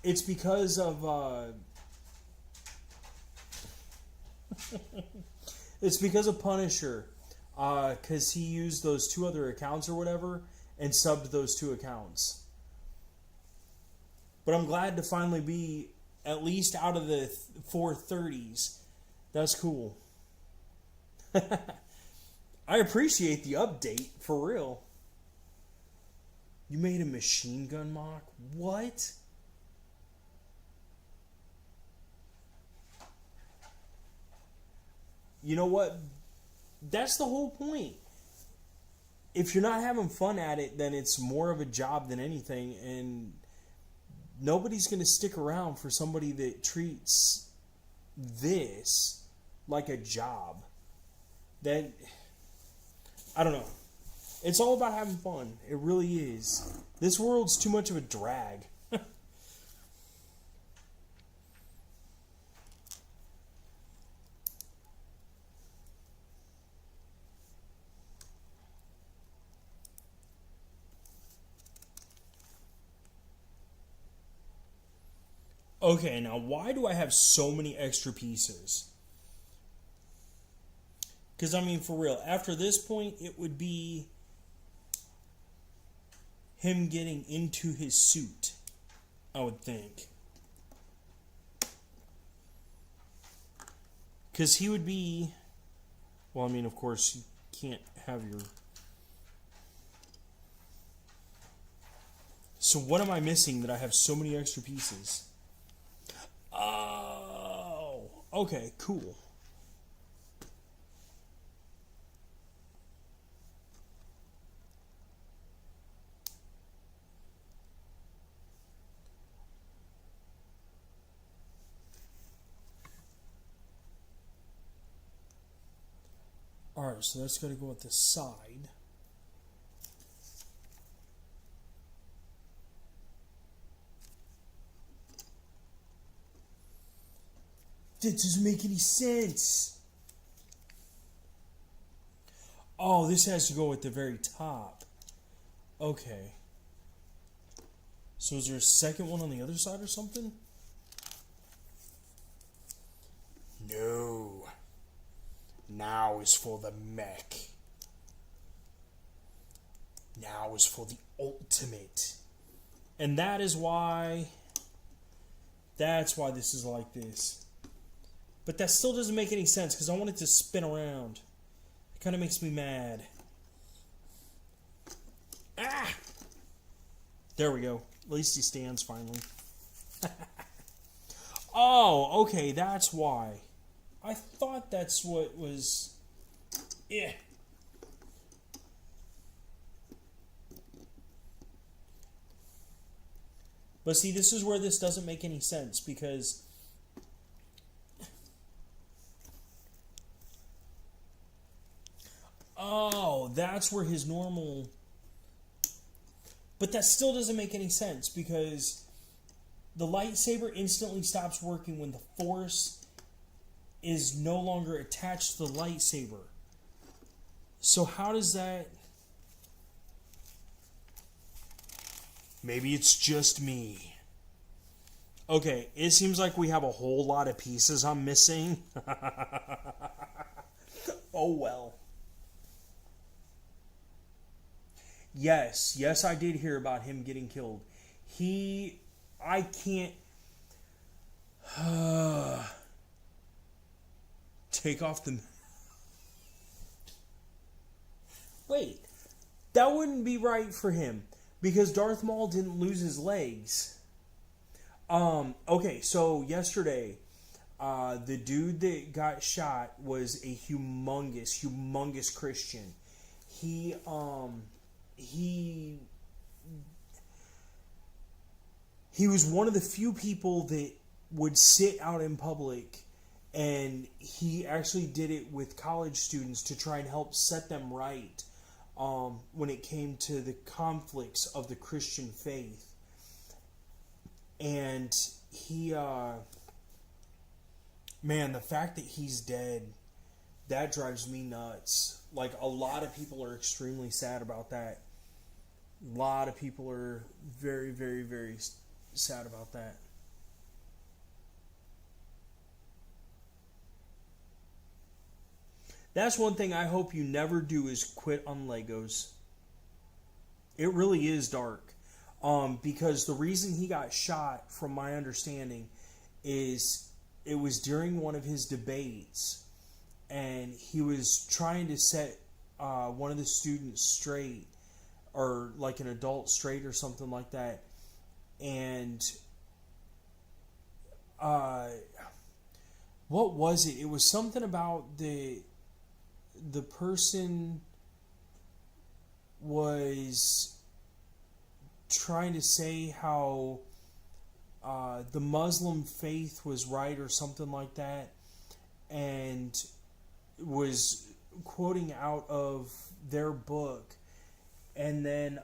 It's because of it's because of Punisher. Because he used those two other accounts or whatever and subbed those two accounts. But I'm glad to finally be at least out of the 430s. That's cool. I appreciate the update, for real. You made a machine gun mock? What? You know what? That's the whole point. If you're not having fun at it, then it's more of a job than anything, and nobody's going to stick around for somebody that treats this like a job. That, I don't know. It's all about having fun. It really is. This world's too much of a drag. Okay, now why do I have so many extra pieces? Because, I mean, for real, after this point, it would be him getting into his suit, I would think. Because he would be... Well, I mean, of course, you can't have your... So what am I missing that I have so many extra pieces? Oh, okay, cool. Alright, so that's got to go at the side. That doesn't make any sense. Oh, this has to go at the very top. Okay. So is there a second one on the other side or something? No. Now is for the mech. Now is for the ultimate. And that is why... That's why this is like this. But that still doesn't make any sense because I want it to spin around. It kind of makes me mad. Ah! There we go. At least he stands finally. Oh, okay, that's why. I thought that's what was... Yeah. But see, this is where this doesn't make any sense because... Oh, that's where his normal... But that still doesn't make any sense because the lightsaber instantly stops working when the Force is no longer attached to the lightsaber. So how does that... Maybe it's just me. Okay, it seems like we have a whole lot of pieces I'm missing. Oh well. Yes, I did hear about him getting killed. I can't... Take off the... Wait, that wouldn't be right for him, because Darth Maul didn't lose his legs. Okay, so yesterday, the dude that got shot was a humongous Christian. He was one of the few people that would sit out in public, and he actually did it with college students to try and help set them right when it came to the conflicts of the Christian faith. And he, man, the fact that he's dead, that drives me nuts. Like, a lot of people are extremely sad about that. A lot of people are very, very, very sad about that. That's one thing I hope you never do is quit on Legos. It really is dark. Because the reason he got shot, from my understanding, is it was during one of his debates. and he was trying to set one of the students straight, or like an adult straight or something like that. And what was it? It was something about the person was trying to say how the Muslim faith was right or something like that, and was quoting out of their book. And then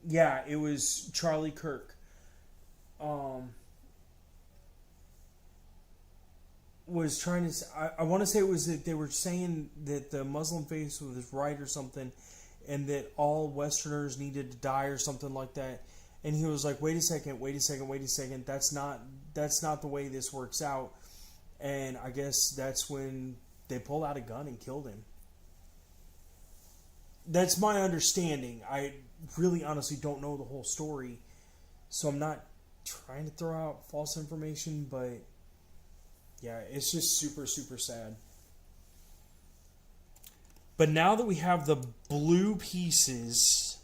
it was Charlie Kirk was trying to, I want to say it was that they were saying that the Muslim faith was right or something, and that all Westerners needed to die or something like that. And he was like, wait a second, that's not the way this works out. And I guess that's when they pulled out a gun and killed him. That's my understanding. I really honestly don't know the whole story, so I'm not trying to throw out false information, but yeah, it's just super, super sad. But now that we have the blue pieces,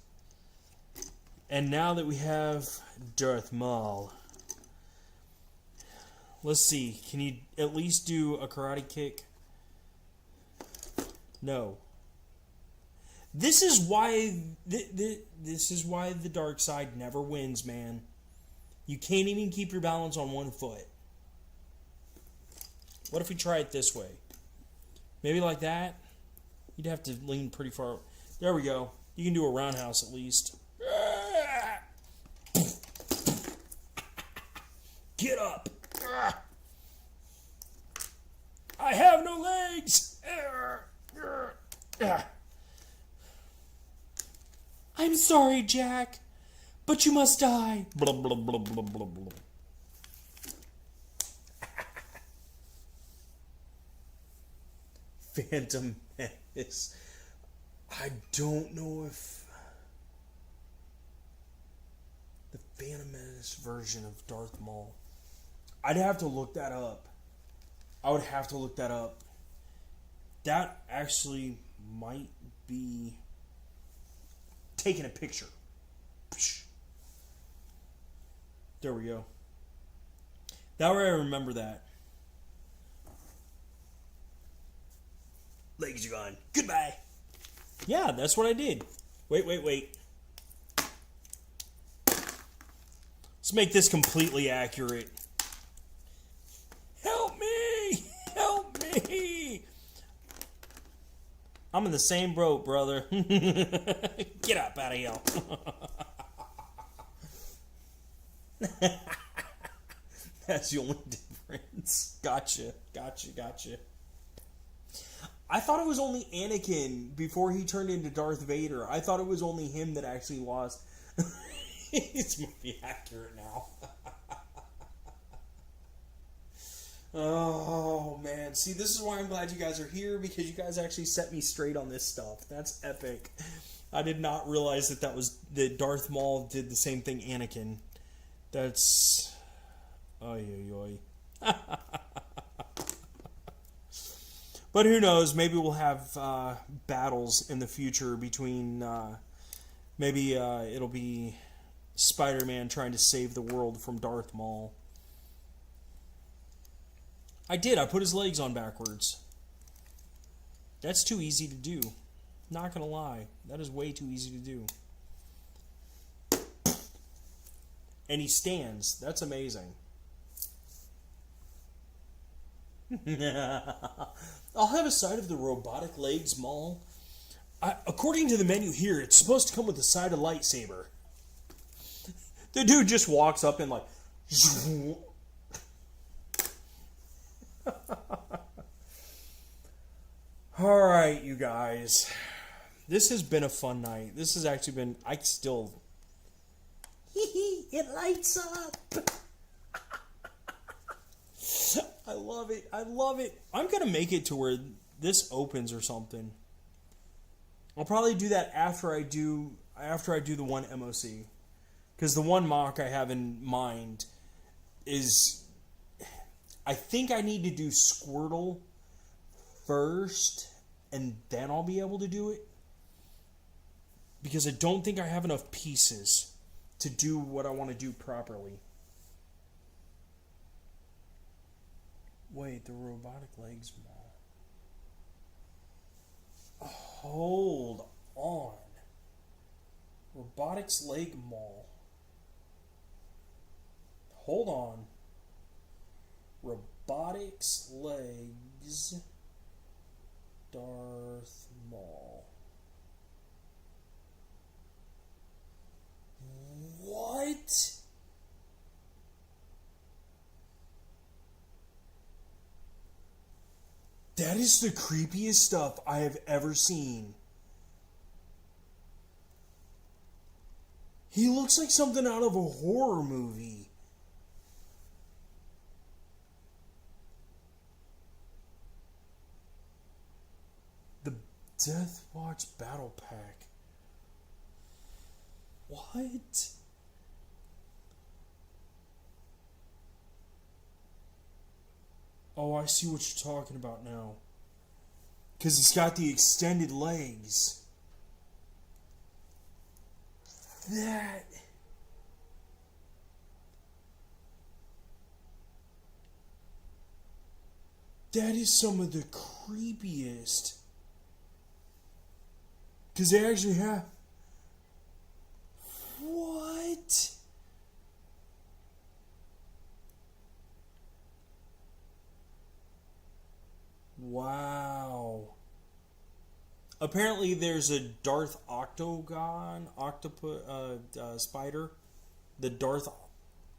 and now that we have Darth Maul, let's see, can you at least do a karate kick? No. This is why this is why the dark side never wins, man. You can't even keep your balance on one foot. What if we try it this way? Maybe like that? You'd have to lean pretty far. There we go. You can do a roundhouse at least. Get up! I have no legs! I'm sorry, Jack, but you must die. Blah, blah, blah, blah, blah, blah. Phantom Menace. I don't know if the Phantom Menace version of Darth Maul. I'd have to look that up. I would have to look that up. That actually might be taking a picture. There we go. That way I remember that. Legs are gone. Goodbye. Yeah, that's what I did. Wait. Let's make this completely accurate. Help me! Help me! I'm in the same boat, brother. Get up out of here. That's the only difference. Gotcha. I thought it was only Anakin before he turned into Darth Vader. I thought it was only him that actually lost. It's going to be accurate now. Oh, man. See, this is why I'm glad you guys are here, because you guys actually set me straight on this stuff. That's epic. I did not realize that Darth Maul did the same thing Anakin. That's... Oy. But who knows? Maybe we'll have battles in the future between... maybe it'll be Spider-Man trying to save the world from Darth Maul. I put his legs on backwards. That's too easy to do. Not gonna lie. That is way too easy to do. And he stands. That's amazing. I'll have a side of the robotic legs, Maul. According to the menu here, it's supposed to come with a side of lightsaber. The dude just walks up and like... Alright, you guys. This has been a fun night. This has actually been... It lights up! I love it. I'm going to make it to where this opens or something. I'll probably do that after I do the one MOC. Because the one mock I have in mind is... I think I need to do Squirtle first, and then I'll be able to do it. Because I don't think I have enough pieces to do what I want to do properly. Wait, the robotic legs mall. Hold on. Robotics leg mall. Hold on. Robotics legs Darth Maul. What? That is the creepiest stuff I have ever seen. He looks like something out of a horror movie. The Death Watch Battle Pack. What? Oh, I see what you're talking about now. Because he's got the extended legs. That is some of the creepiest. Because they actually have... What? Wow. Apparently there's a Darth Octagon, spider. The Darth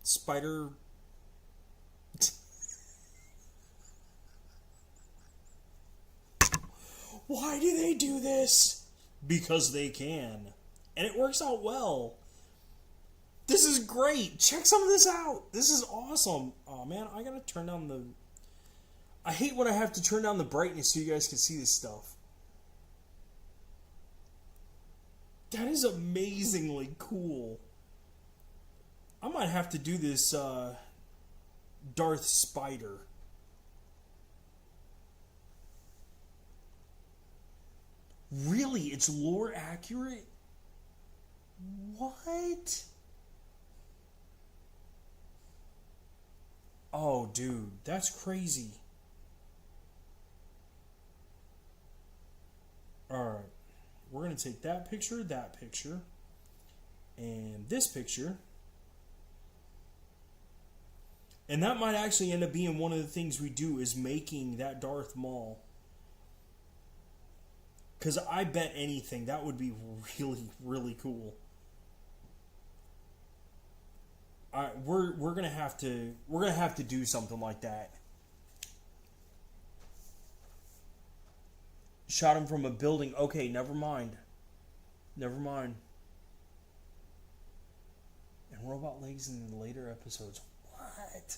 Spider... Why do they do this? Because they can. And it works out well. This is great. Check some of this out. This is awesome. Oh man, I gotta turn down the... I hate when I have to turn down the brightness so you guys can see this stuff. That is amazingly cool. I might have to do this Darth Spider. Really? It's lore accurate? What? Oh, dude, that's crazy. Alright. We're going to take that picture, and this picture. And that might actually end up being one of the things we do, is making that Darth Maul. Because I bet anything, that would be really, really cool. We're gonna have to do something like that. Shot him from a building. Okay, never mind. And robot legs in the later episodes. What?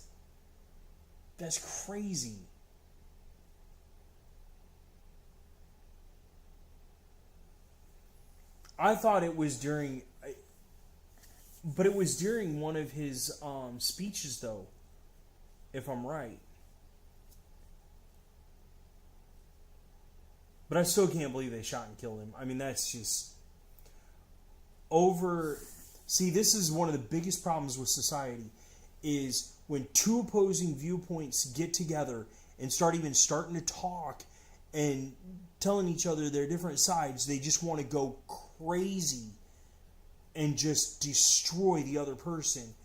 That's crazy. I thought it was during... But it was during one of his speeches, though. If I'm right. But I still can't believe they shot and killed him. I mean, that's just... See, this is one of the biggest problems with society. Is when two opposing viewpoints get together and starting to talk and telling each other their different sides, they just want to go crazy and just destroy the other person.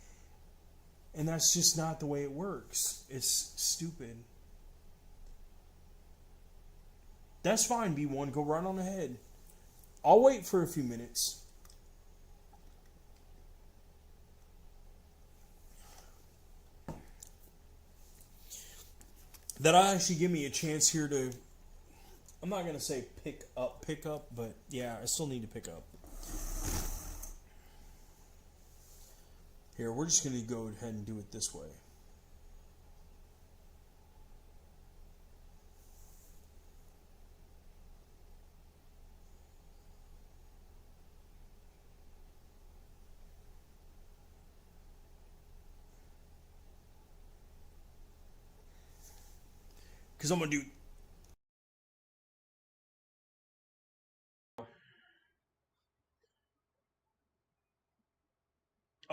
And that's just not the way it works. It's stupid. That's fine, B1. Go right on ahead. I'll wait for a few minutes. That'll actually give me a chance here to... I'm not going to say pick up, but yeah, I still need to pick up. Here, we're just going to go ahead and do it this way. Because I'm going to do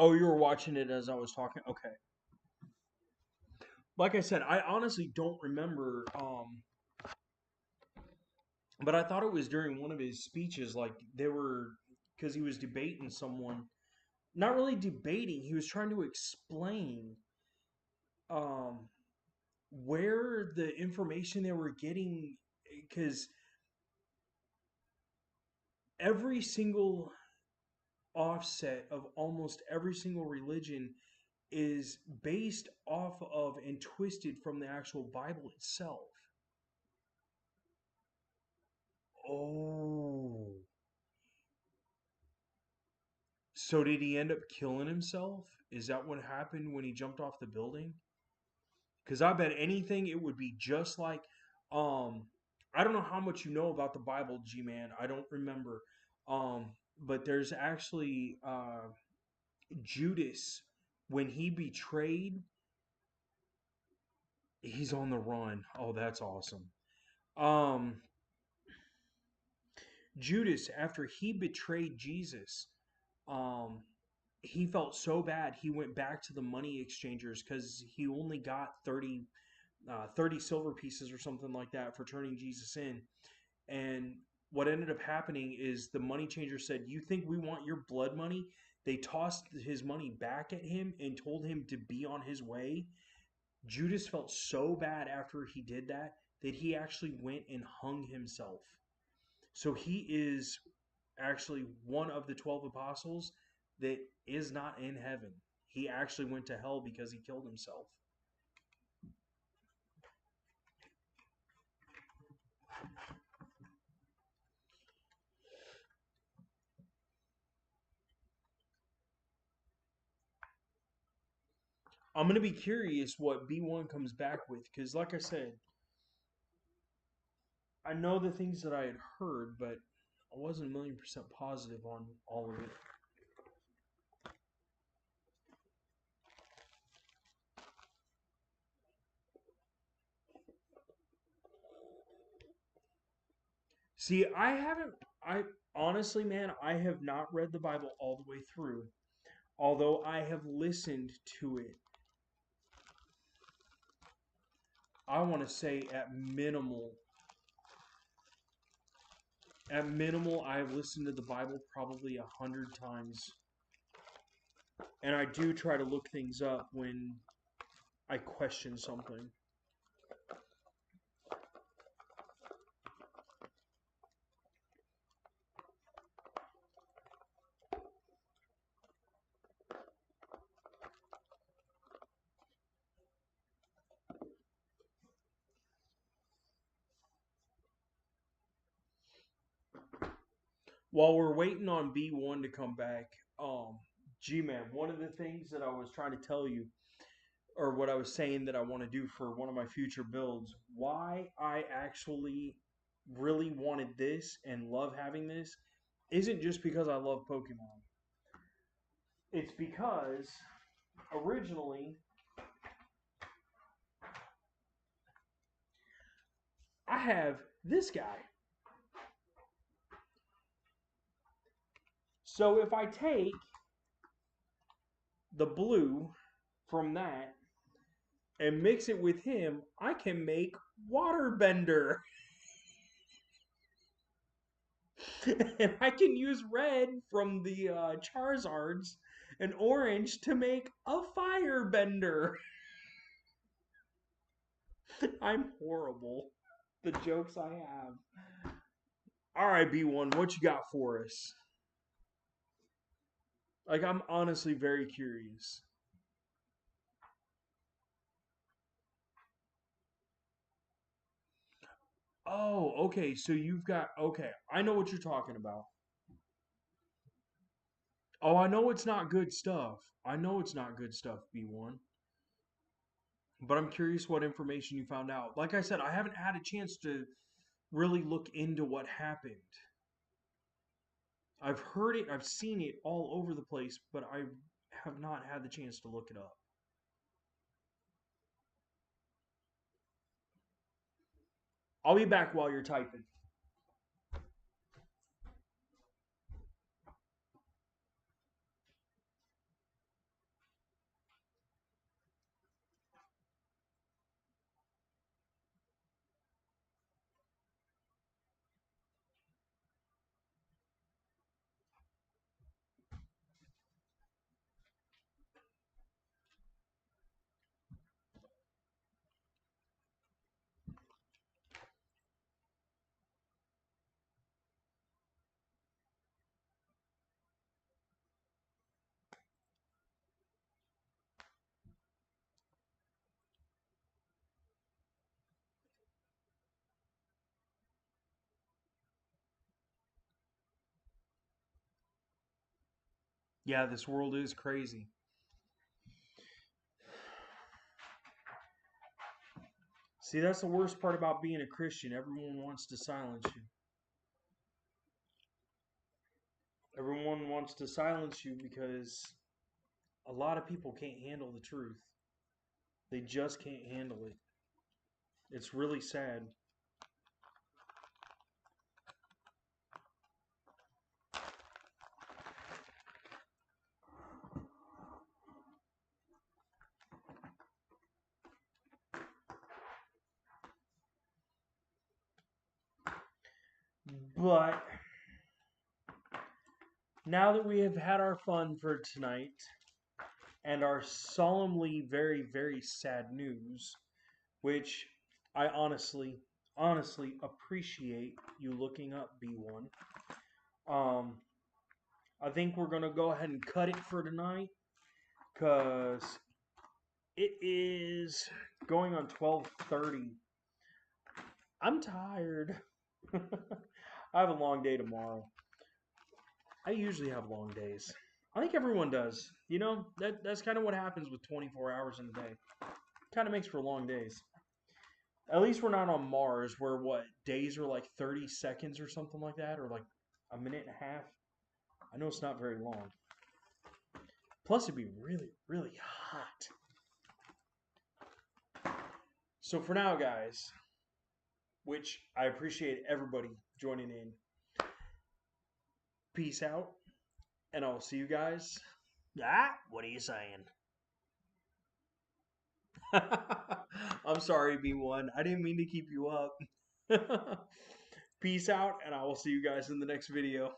Oh, you were watching it as I was talking? Okay. Like I said, I honestly don't remember. But I thought it was during one of his speeches, like they were, because he was debating someone. Not really debating. He was trying to explain um, where the information they were getting, because every single offset of almost every single religion is based off of and twisted from the actual Bible itself. Oh. So did he end up killing himself? Is that what happened when he jumped off the building? Because I bet anything it would be just like um I don't know how much you know about the Bible, G man. I don't remember. But there's actually Judas, when he betrayed, he's on the run. Oh, that's awesome. Um Judas, after he betrayed Jesus, um he felt so bad he went back to the money exchangers because he only got 30 silver pieces or something like that for turning Jesus in. And what ended up happening is the money changer said, "You think we want your blood money?" They tossed his money back at him and told him to be on his way. Judas felt so bad after he did that that he actually went and hung himself. So he is actually one of the 12 apostles that is not in heaven. He actually went to hell because he killed himself. I'm going to be curious what B1 comes back with because, like I said, I know the things that I had heard, but I wasn't 1,000,000% positive on all of it. See, I honestly, man, I have not read the Bible all the way through, although I have listened to it. I want to say at minimal, I've listened to the Bible probably 100 times. And I do try to look things up when I question something. While we're waiting on B1 to come back, G-Man, one of the things that I was trying to tell you, or what I was saying that I want to do for one of my future builds, why I actually really wanted this and love having this, isn't just because I love Pokemon. It's because originally I have this guy. So if I take the blue from that and mix it with him, I can make Waterbender. And I can use red from the Charizards and orange to make a Firebender. I'm horrible. The jokes I have. Alright, B1, what you got for us? Like, I'm honestly very curious. Oh, okay, so you've got. Okay, I know what you're talking about. Oh, I know it's not good stuff. I know it's not good stuff, B1. But I'm curious what information you found out. Like I said, I haven't had a chance to really look into what happened. I've heard it, I've seen it all over the place, but I have not had the chance to look it up. I'll be back while you're typing. Yeah, this world is crazy. See, that's the worst part about being a Christian. Everyone wants to silence you. Everyone wants to silence you because a lot of people can't handle the truth. They just can't handle it. It's really sad. But now that we have had our fun for tonight and our solemnly very, very sad news, which I honestly appreciate you looking up, B1. I think we're going to go ahead and cut it for tonight because it is going on 12:30. I'm tired. I have a long day tomorrow. I usually have long days. I think everyone does. You know, that's kind of what happens with 24 hours in a day. Kind of makes for long days. At least we're not on Mars where what, days are like 30 seconds or something like that, or like a minute and a half. I know it's not very long. Plus it'd be really, really hot. So for now, guys, which I appreciate everybody joining in. Peace out, and I'll see you guys. Ah, what are you saying? I'm sorry, B1. I didn't mean to keep you up. Peace out, and I will see you guys in the next video.